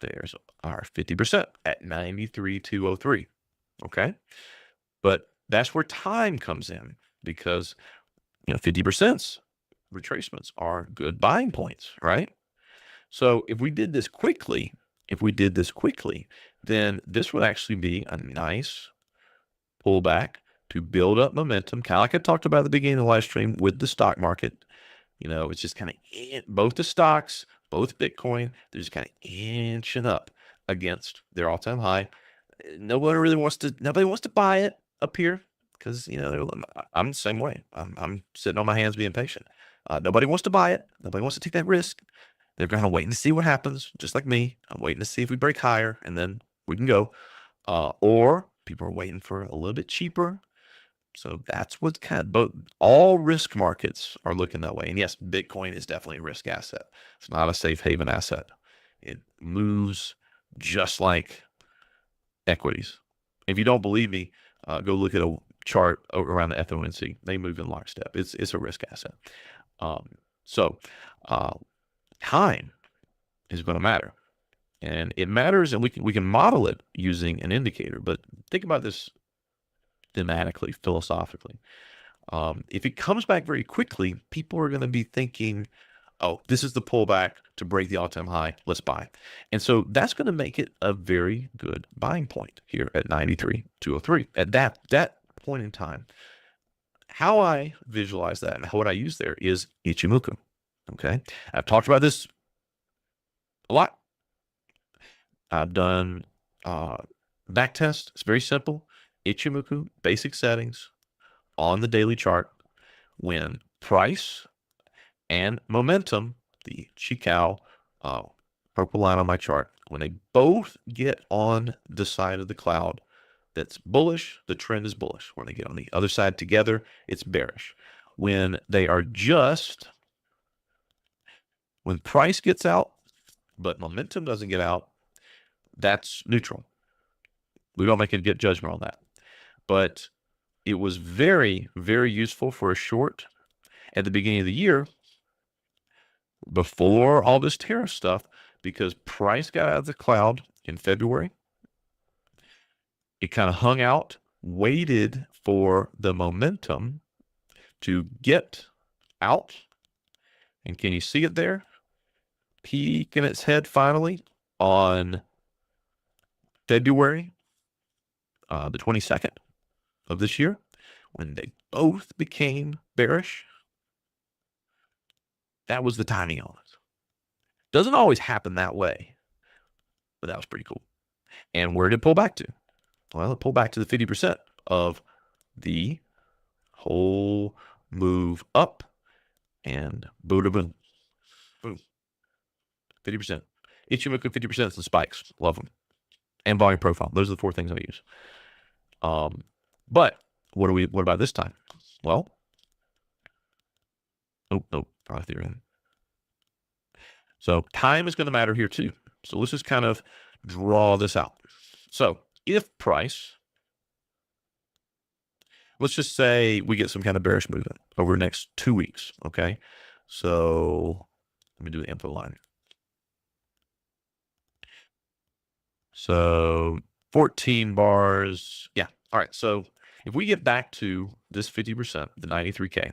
there's our 50% at 93,203. Okay. But that's where time comes in because 50% retracements are good buying points, right? So if we did this quickly, then this would actually be a nice pullback to build up momentum, kind of like I talked about at the beginning of the live stream with the stock market. It's just kind of both the stocks, both Bitcoin, they're just kind of inching up against their all-time high. Nobody wants to buy it up here because I'm the same way. I'm sitting on my hands being patient. Nobody wants to buy it. Nobody wants to take that risk. They're kind of waiting to see what happens, just like me. I'm waiting to see if we break higher, and then we can go. Or people are waiting for a little bit cheaper. So that's what's kind of both. All risk markets are looking that way. And yes, Bitcoin is definitely a risk asset. It's not a safe haven asset. It moves just like equities. If you don't believe me, go look at a chart around the FOMC. They move in lockstep. It's a risk asset. So time is going to matter, and it matters, and we can model it using an indicator. But think about this thematically, philosophically. If it comes back very quickly, people are going to be thinking, oh, this is the pullback to break the all-time high. Let's buy. And so that's going to make it a very good buying point here at 93,203. At that point in time, how I visualize that and what I use there is Ichimoku. Okay. I've talked about this a lot. I've done back test. It's very simple. Ichimoku, basic settings on the daily chart when price and momentum, the Chikou purple line on my chart, when they both get on the side of the cloud that's bullish, the trend is bullish. When they get on the other side together, it's bearish. When they are when price gets out, but momentum doesn't get out, that's neutral. We don't make a good judgment on that. But it was very, very useful for a short at the beginning of the year before all this tariff stuff because price got out of the cloud in February. It kind of hung out, waited for the momentum to get out. And can you see it there? Peeking its head finally on February the 22nd of this year when they both became bearish. That was the timing on it. Doesn't always happen that way, but that was pretty cool. And where did it pull back to? Well, it pulled back to the 50% of the whole move up and boom, boom, boom. 50%. Ichimoku 50% is the spikes. Love them. And volume profile. Those are the four things I use. But what about this time? Well, nope, probably through in. So time is going to matter here too. So let's just kind of draw this out. So if price, let's just say we get some kind of bearish movement over the next 2 weeks. Okay. So let me do the info line. So 14 bars. Yeah. All right. So if we get back to this 50%, the 93K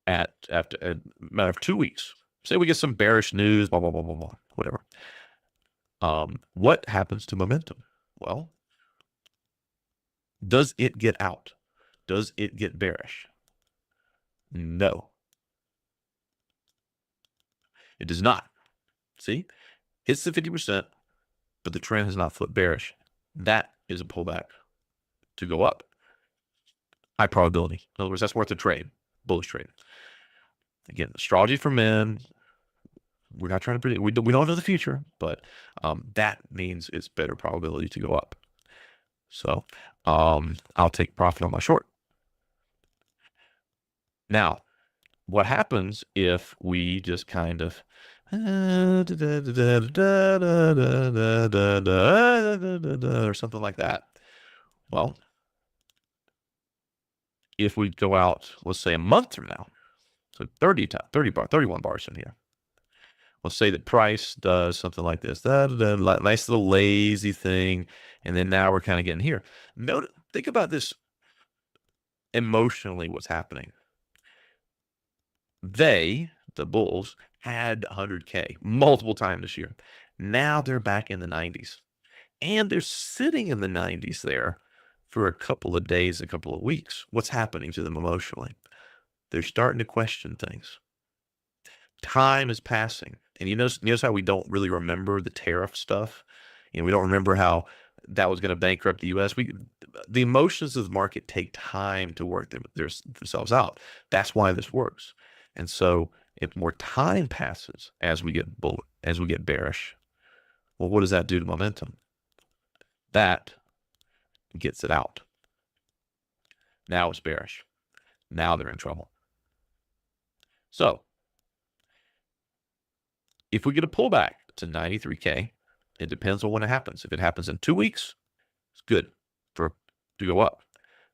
after a matter of 2 weeks, say we get some bearish news, blah, blah, blah, blah, blah, whatever. What happens to momentum? Well, does it get out? Does it get bearish? No, it does not. See, hits the 50%, but the trend has not flipped bearish. That is a pullback to go up. High probability. In other words, that's worth a trade. Bullish trade. Again, astrology for men. We're not trying to predict. We don't know the future, but that means it's better probability to go up. So I'll take profit on my short. Now, what happens if we just kind of or something like that? Well, if we go out, let's say a month from now, so 31 bars in here. Let's say that price does something like this, nice little lazy thing, and then now we're kind of getting here. Think about this emotionally, what's happening. The bulls, had 100K multiple times this year. Now they're back in the 90s, and they're sitting in the 90s there for a couple of days, a couple of weeks. What's happening to them emotionally? They're starting to question things. Time is passing. And you notice how we don't really remember the tariff stuff? We don't remember how that was going to bankrupt the U.S. The emotions of the market take time to work themselves out. That's why this works. And so if more time passes as we get bearish, well, what does that do to momentum? That gets it out. Now it's bearish. Now they're in trouble. So if we get a pullback to 93K, it depends on when it happens. If it happens in 2 weeks, it's good to go up.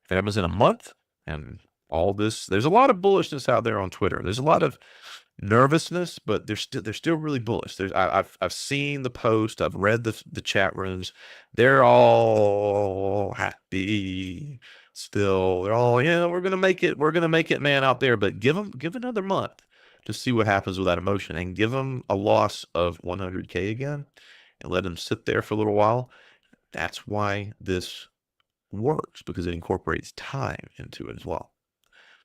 If it happens in a month, and all this, there's a lot of bullishness out there on Twitter. There's a lot of nervousness, but they're still really bullish. I've seen the post, I've read the chat rooms. They're all happy still. They're all, yeah, we're gonna make it, man, out there. But give another month to see what happens with that emotion, and give them a loss of 100K again, and let them sit there for a little while. That's why this works, because it incorporates time into it as well.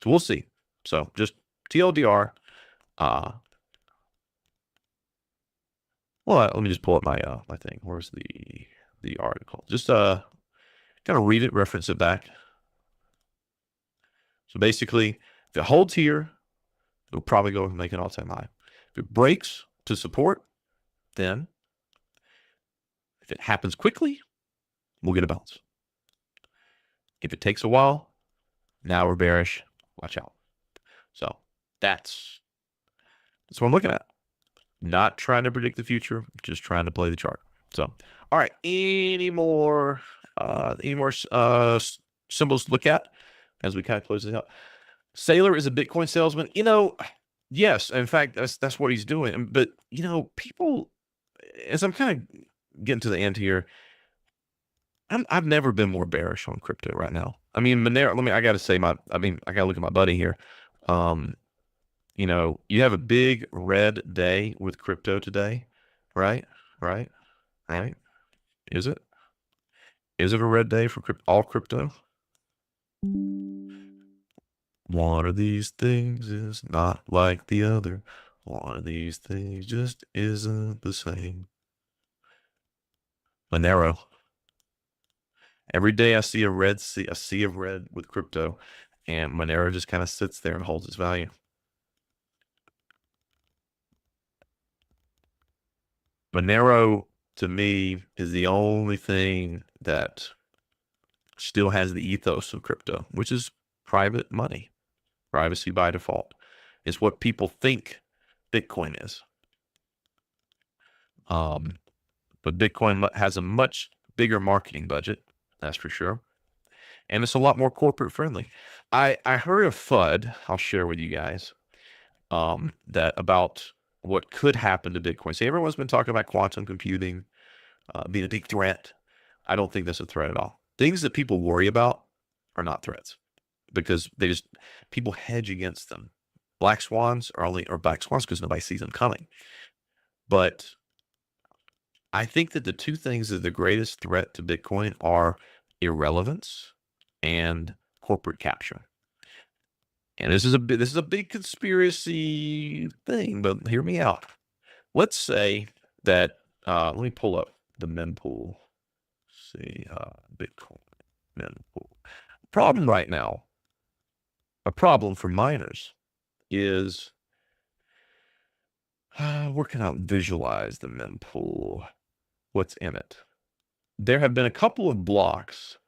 So we'll see. So just TLDR. Well, let me just pull up my my thing. Where's the article? Just kind of read it, reference it back. So basically, if it holds here, it'll probably go and make an all-time high. If it breaks to support, then if it happens quickly, we'll get a bounce. If it takes a while, now we're bearish. Watch out. So that's what I'm looking at. Not trying to predict the future, just trying to play the chart. So, all right. Any more symbols to look at as we kind of close this out? Sailor is a Bitcoin salesman. Yes, in fact, that's what he's doing. But people, as I'm kind of getting to the end here, I've never been more bearish on crypto right now. I mean, Monero. I got to say I got to look at my buddy here. You have a big red day with crypto today, right? Right? Right? Is it? Is it a red day for all crypto? One of these things is not like the other. One of these things just isn't the same. Monero. Every day I see a sea of red with crypto, and Monero just kind of sits there and holds its value. Monero, to me, is the only thing that still has the ethos of crypto, which is private money, privacy by default. It's what people think Bitcoin is. But Bitcoin has a much bigger marketing budget, that's for sure. And it's a lot more corporate friendly. I heard a FUD, I'll share with you guys, that about what could happen to Bitcoin. See, everyone's been talking about quantum computing being a big threat. I don't think that's a threat at all. Things that people worry about are not threats, because people hedge against them. Black swans are black swans because nobody sees them coming. But I think that the two things that are the greatest threat to Bitcoin are irrelevance and corporate capture. And this is a big conspiracy thing, but hear me out. Let's say that let me pull up the mempool. See, Bitcoin mempool. Problem right now, a problem for miners is where can I visualize the mempool? What's in it? There have been a couple of blocks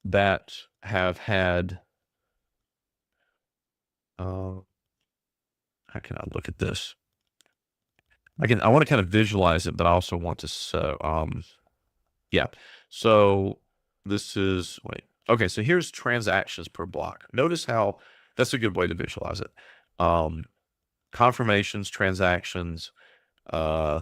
that have had. How can I look at this? I want to kind of visualize it, but I also want to yeah. So this is wait. Okay, so here's transactions per block. Notice how that's a good way to visualize it. Um, confirmations, transactions. Uh,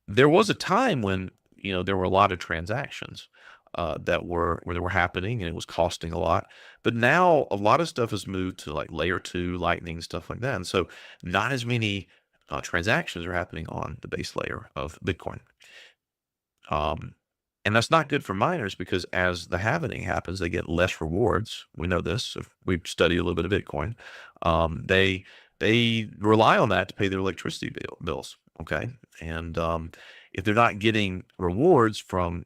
there was a time when there were a lot of transactions that were happening and it was costing a lot. But now a lot of stuff has moved to like layer two, Lightning, stuff like that. And so not as many transactions are happening on the base layer of Bitcoin. Um, and that's not good for miners because as the halvening happens, they get less rewards. We know this if we've studied a little bit of Bitcoin. They rely on that to pay their electricity bills. Okay, and if they're not getting rewards from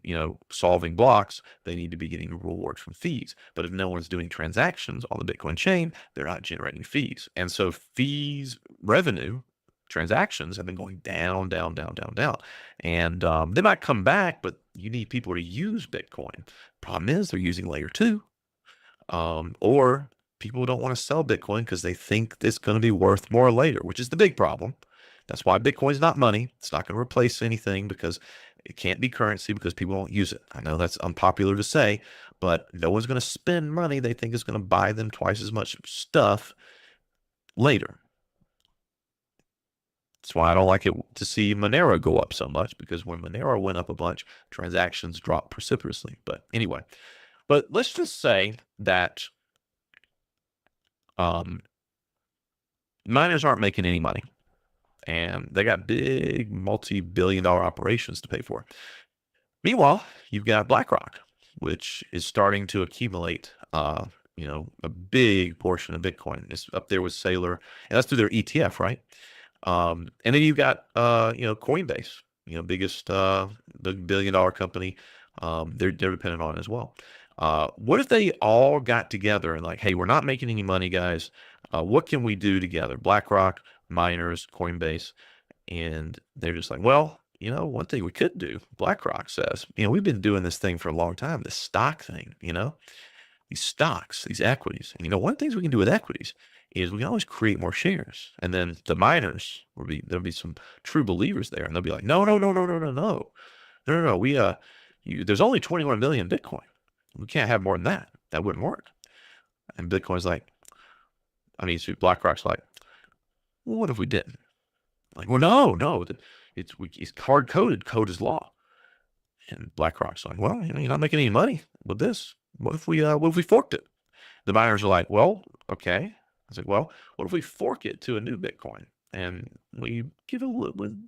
solving blocks, they need to be getting rewards from fees. But if no one's doing transactions on the Bitcoin chain, they're not generating fees, and so fees revenue transactions have been going down, down, down, down, down. And they might come back, but you need people to use Bitcoin. Problem is, they're using layer two, or people don't want to sell Bitcoin because they think it's going to be worth more later, which is the big problem. That's why Bitcoin's not money. It's not going to replace anything because it can't be currency because people don't use it. I know that's unpopular to say, but no one's going to spend money they think is going to buy them twice as much stuff later. That's why I don't like it to see Monero go up so much because when Monero went up a bunch, transactions dropped precipitously. But anyway, but let's just say that miners aren't making any money and they got big multi-billion-dollar operations to pay for. Meanwhile, you've got BlackRock, which is starting to accumulate a big portion of Bitcoin. It's up there with Sailor, and that's through their ETF, right? And then you've got Coinbase, biggest the billion-dollar company. They're dependent on it as well. What if they all got together and like, hey, we're not making any money, guys. What can we do together? BlackRock, miners, Coinbase, and they're just like, well, one thing we could do. BlackRock says, we've been doing this thing for a long time, this stock thing, these stocks, these equities. And one of the things we can do with equities is we can always create more shares. And then the miners there'll be some true believers there, and they'll be like, no, no, no, no, no, no, no, no, no, no. There's only 21 million Bitcoin. We can't have more than that. That wouldn't work. And Bitcoin's like, so BlackRock's like, well, what if we didn't? Like, well, no, it's hard coded. Code is law. And BlackRock's like, well, you're not making any money with this. What if we forked it? The miners are like, well, okay. I was like, well, what if we fork it to a new Bitcoin and we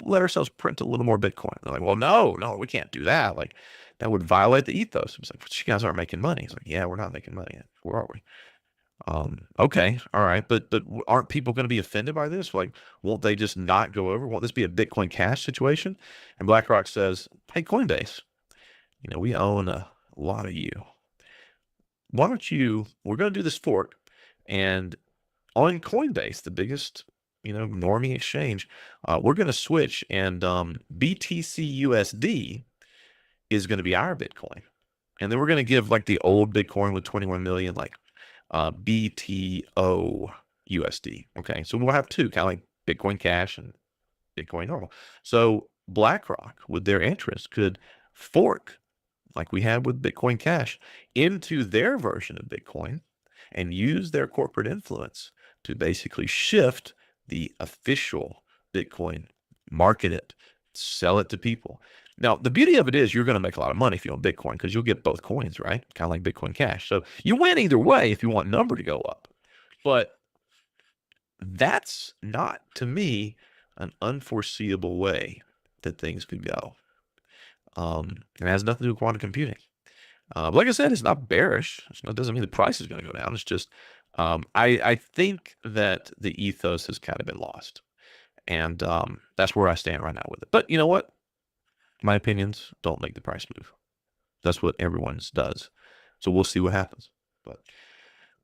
let ourselves print a little more Bitcoin? They're like, well, no, we can't do that. Like, that would violate the ethos. It's like, but you guys aren't making money. It's like, yeah, we're not making money. Where are we? Okay, all right, but aren't people going to be offended by this? Like, won't they just not go over? Won't this be a Bitcoin Cash situation? And BlackRock says, hey, Coinbase, we own a lot of you. Why don't we're going to do this fork, and on Coinbase, the biggest, normie exchange, we're going to switch, and BTC USD is going to be our Bitcoin. And then we're going to give like the old Bitcoin with 21 million, like BTO USD. Okay, so we'll have two, kind of like Bitcoin Cash and Bitcoin normal. So BlackRock, with their interest, could fork like we had with Bitcoin Cash into their version of Bitcoin and use their corporate influence to basically shift the official Bitcoin, market it, sell it to people. Now, the beauty of it is you're going to make a lot of money if you own Bitcoin because you'll get both coins, right? Kind of like Bitcoin Cash. So you win either way if you want number to go up. But that's not, to me, an unforeseeable way that things could go. And it has nothing to do with quantum computing. But like I said, it's not bearish. It doesn't mean the price is going to go down. It's just I think that the ethos has kind of been lost, and that's where I stand right now with it. But you know what? My opinions don't make the price move. That's what everyone's does. So we'll see what happens. But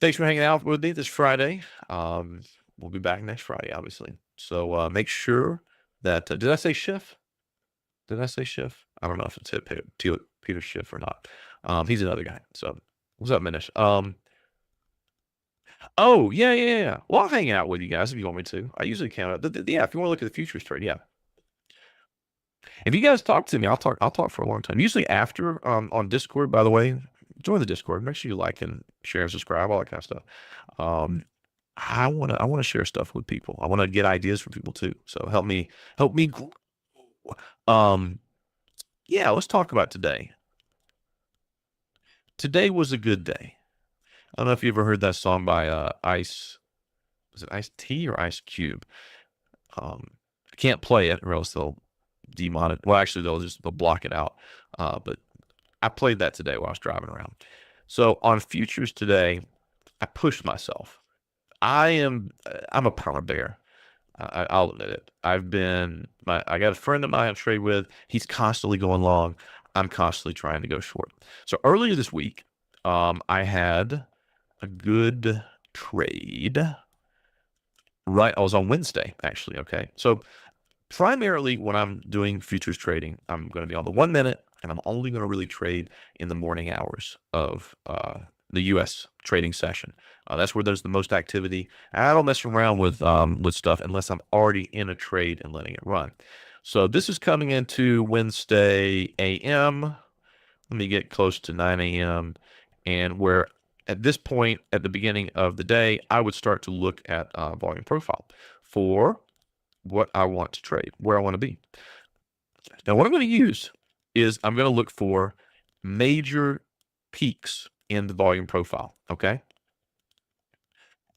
thanks for hanging out with me this Friday. We'll be back next Friday, obviously. So make sure that did I say Schiff? Did I say Schiff? I don't know if it's Peter Schiff or not. He's another guy. So what's up, Minish? Oh yeah. Well, I'll hang out with you guys if you want me to. I usually count out. Yeah, if you want to look at the futures trade, yeah. If you guys talk to me, I'll talk. I'll talk for a long time. Usually after on Discord. By the way, join the Discord. Make sure you like and share and subscribe, all that kind of stuff. I wanna share stuff with people. I want to get ideas from people too. So help me grow. Yeah, let's talk about today. Today was a good day. I don't know if you ever heard that song by Ice. Was it Ice T or Ice Cube? I can't play it or else they'll demonet. Well, actually, they'll block it out. But I played that today while I was driving around. So on futures today, I pushed myself. I'm a power bear. I'll admit it. I got a friend of mine I trade with. He's constantly going long. I'm constantly trying to go short. So earlier this week, I had a good trade. Right, I was on Wednesday actually. Okay, so primarily when I'm doing futures trading, I'm going to be on the 1 minute, and I'm only going to really trade in the morning hours of the U.S. trading session. That's where there's the most activity. I don't mess around with stuff unless I'm already in a trade and letting it run. So this is coming into Wednesday a.m. Let me get close to 9 a.m. and where at this point at the beginning of the day, I would start to look at volume profile for what I want to trade, where I want to be. Now, what I'm going to use is I'm going to look for major peaks in the volume profile, okay?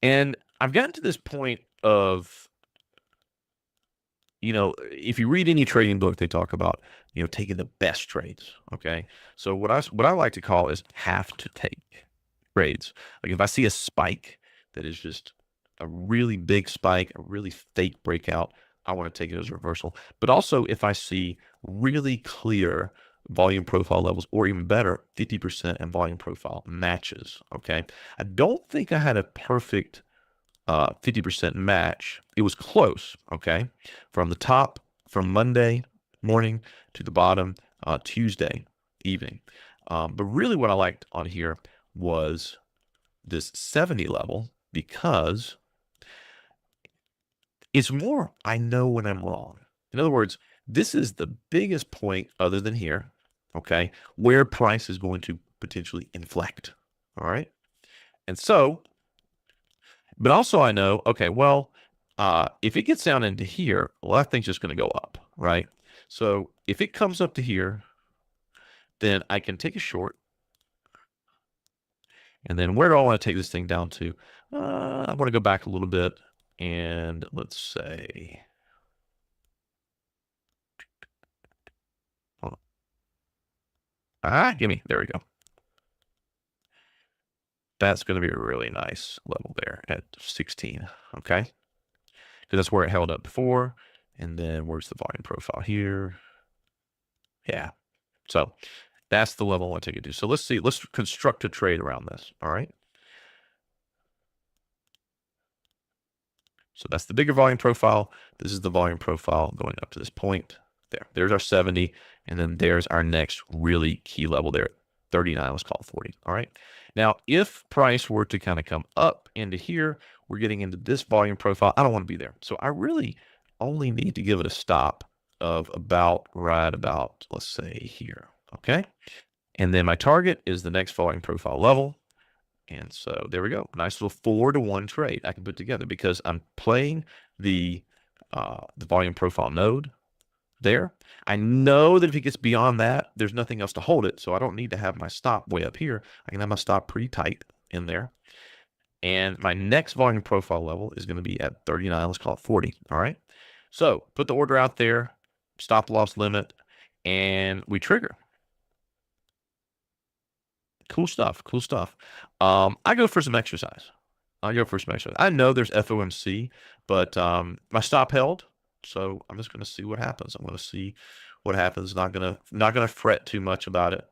And I've gotten to this point of, if you read any trading book, they talk about, taking the best trades, okay? So what I like to call is have to take trades. Like if I see a spike that is just a really big spike, a really fake breakout, I want to take it as a reversal. But also if I see really clear volume profile levels, or even better, 50% and volume profile matches, okay? I don't think I had a perfect 50% match. It was close, okay? From the top, from Monday morning to the bottom, Tuesday evening. But really what I liked on here was this 70 level, because it's more, I know when I'm wrong. In other words, this is the biggest point other than here, okay, where price is going to potentially inflect, all right? And so, but also I know, okay, well, if it gets down into here, well, that thing's just going to go up, right? So if it comes up to here, then I can take a short. And then where do I want to take this thing down to? I want to go back a little bit, and let's say, hold on. Gimme. There we go. That's going to be a really nice level there at 16, okay? Because that's where it held up before. And then where's the volume profile here? Yeah. So that's the level I want to take it to. So let's see. Let's construct a trade around this, all right? So that's the bigger volume profile. This is the volume profile going up to this point. There's our 70. And then there's our next really key level there, 39. Let's call it 40. All right. Now, if price were to kind of come up into here, we're getting into this volume profile. I don't want to be there. So I really only need to give it a stop of right about, let's say here. Okay. And then my target is the next volume profile level. And so there we go. Nice little 4-to-1 trade I can put together because I'm playing the volume profile node there. I know that if it gets beyond that, there's nothing else to hold it. So I don't need to have my stop way up here. I can have my stop pretty tight in there. And my next volume profile level is going to be at 39. Let's call it 40. All right. So put the order out there. stop loss limit, and we trigger. Cool stuff. Cool stuff. I go for some exercise. I go for some exercise. I know there's FOMC, but my stop held, so I'm just going to see what happens. I'm going to see what happens. Not gonna fret too much about it.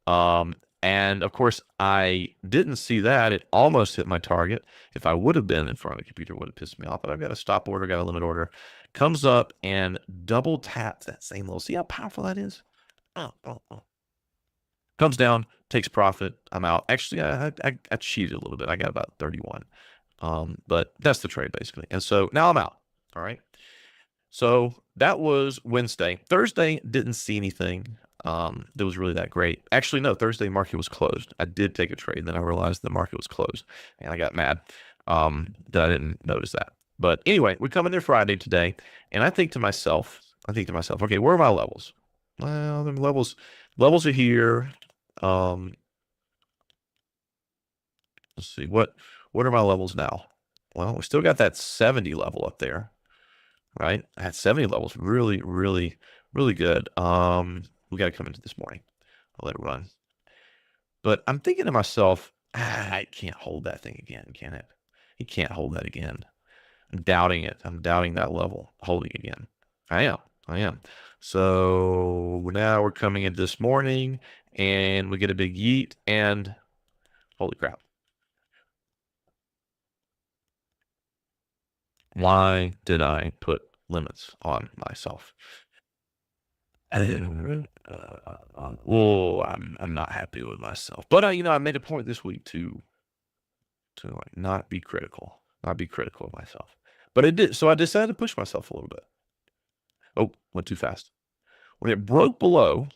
Um, and of course, I didn't see that. It almost hit my target. If I would have been in front of the computer, it would have pissed me off. But I've got a stop order, got a limit order. Comes up and double taps that same level. See how powerful that is? Oh, oh, oh. Comes down, takes profit. I'm out. Actually, I cheated a little bit. I got about 31. But that's the trade basically. And so now I'm out. All right. So that was Wednesday. Thursday didn't see anything that was really that great. Actually, no, Thursday market was closed. I did take a trade, then I realized the market was closed, and I got mad that I didn't notice that. But anyway, we come in there Friday today, and I think to myself, okay, where are my levels? Well, the levels are here. Um, let's see what are my levels now? Well, we still got that 70 level up there, right? I had 70 levels, really, really, really good. We got to come into this morning. I'll let it run. But I'm thinking to myself, I can't hold that thing again, can it? He can't hold that again. I'm doubting it. I'm doubting that level holding again. I am. I am. So now we're coming in this morning and we get a big yeet and holy crap. Why did I put limits on myself? Oh, I'm not happy with myself. But I made a point this week to like not be critical of myself. But it did. So I decided to push myself a little bit. Oh, went too fast. When it broke below,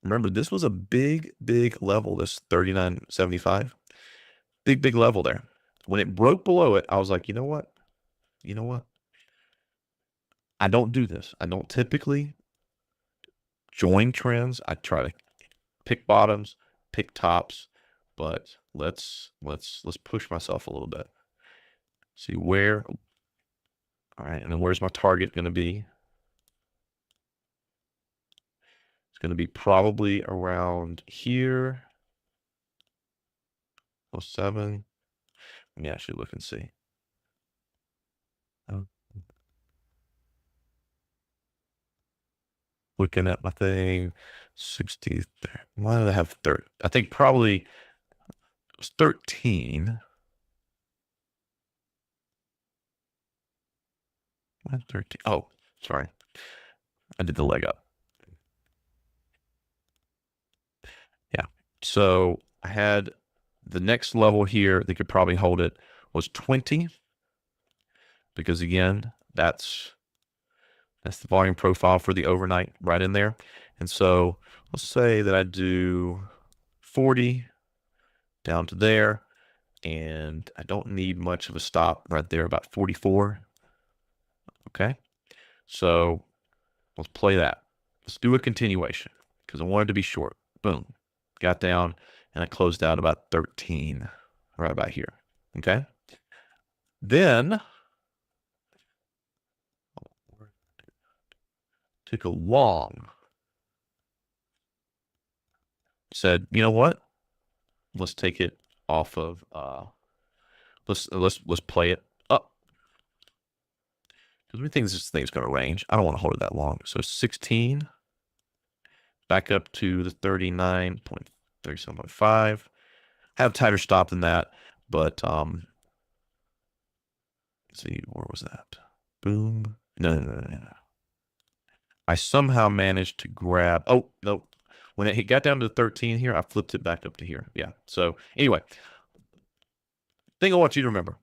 remember this was a big, big level. This 39.75, big level there. When it broke below it, I was like, you know what? You know what? I don't do this. I don't typically join trends. I try to pick bottoms, pick tops, but let's push myself a little bit. See where. All right, and then where's my target going to be? It's going to be probably around here. 07. Let me actually look and see. Oh. Looking at my thing, 60. Why did I have 30? I think probably it was 13. 13. Oh, sorry. I did the leg up. Yeah. So I had the next level here that could probably hold it was 20. Because again, that's the volume profile for the overnight right in there. And so let's say that I do 40 down to there, and I don't need much of a stop right there, about 44. Okay. So let's play that. Let's do a continuation because I wanted to be short. Boom. Got down and I closed out about 13 right about here. Okay. Then took a long, said, you know what? Let's take it off of let's play it up. Because we think this thing's gonna range. I don't want to hold it that long. So 16 back up to the 39.37.5. Have tighter stop than that, but let's see, where was that? Boom. No. I somehow managed to grab. Oh no, when it got down to 13 here, I flipped it back up to here. Yeah. So anyway, thing I want you to remember: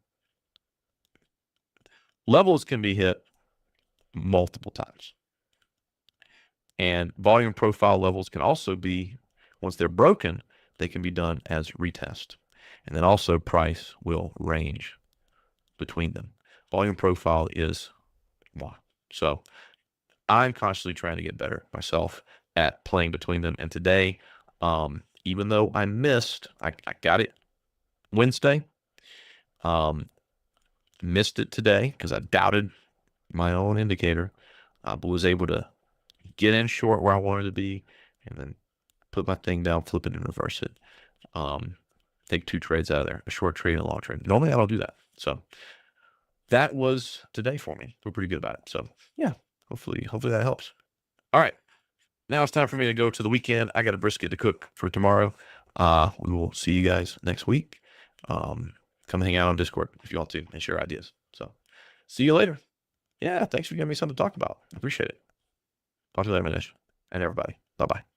levels can be hit multiple times, and volume profile levels can also be, once they're broken, they can be done as retest, and then also price will range between them. Volume profile is one. So I'm constantly trying to get better myself at playing between them. And today, even though I missed, I got it Wednesday, missed it today because I doubted my own indicator. but was able to get in short where I wanted to be, and then put my thing down, flip it, and reverse it. Take 2 trades out of there, a short trade and a long trade. Normally I don't do that. So that was today for me. We're pretty good about it. So yeah, hopefully that helps. All right. Now it's time for me to go to the weekend. I got a brisket to cook for tomorrow. We will see you guys next week. Come hang out on Discord if you want to and share ideas. So see you later. Yeah, thanks for giving me something to talk about. I appreciate it. Talk to you later, Manish, and everybody. Bye-bye.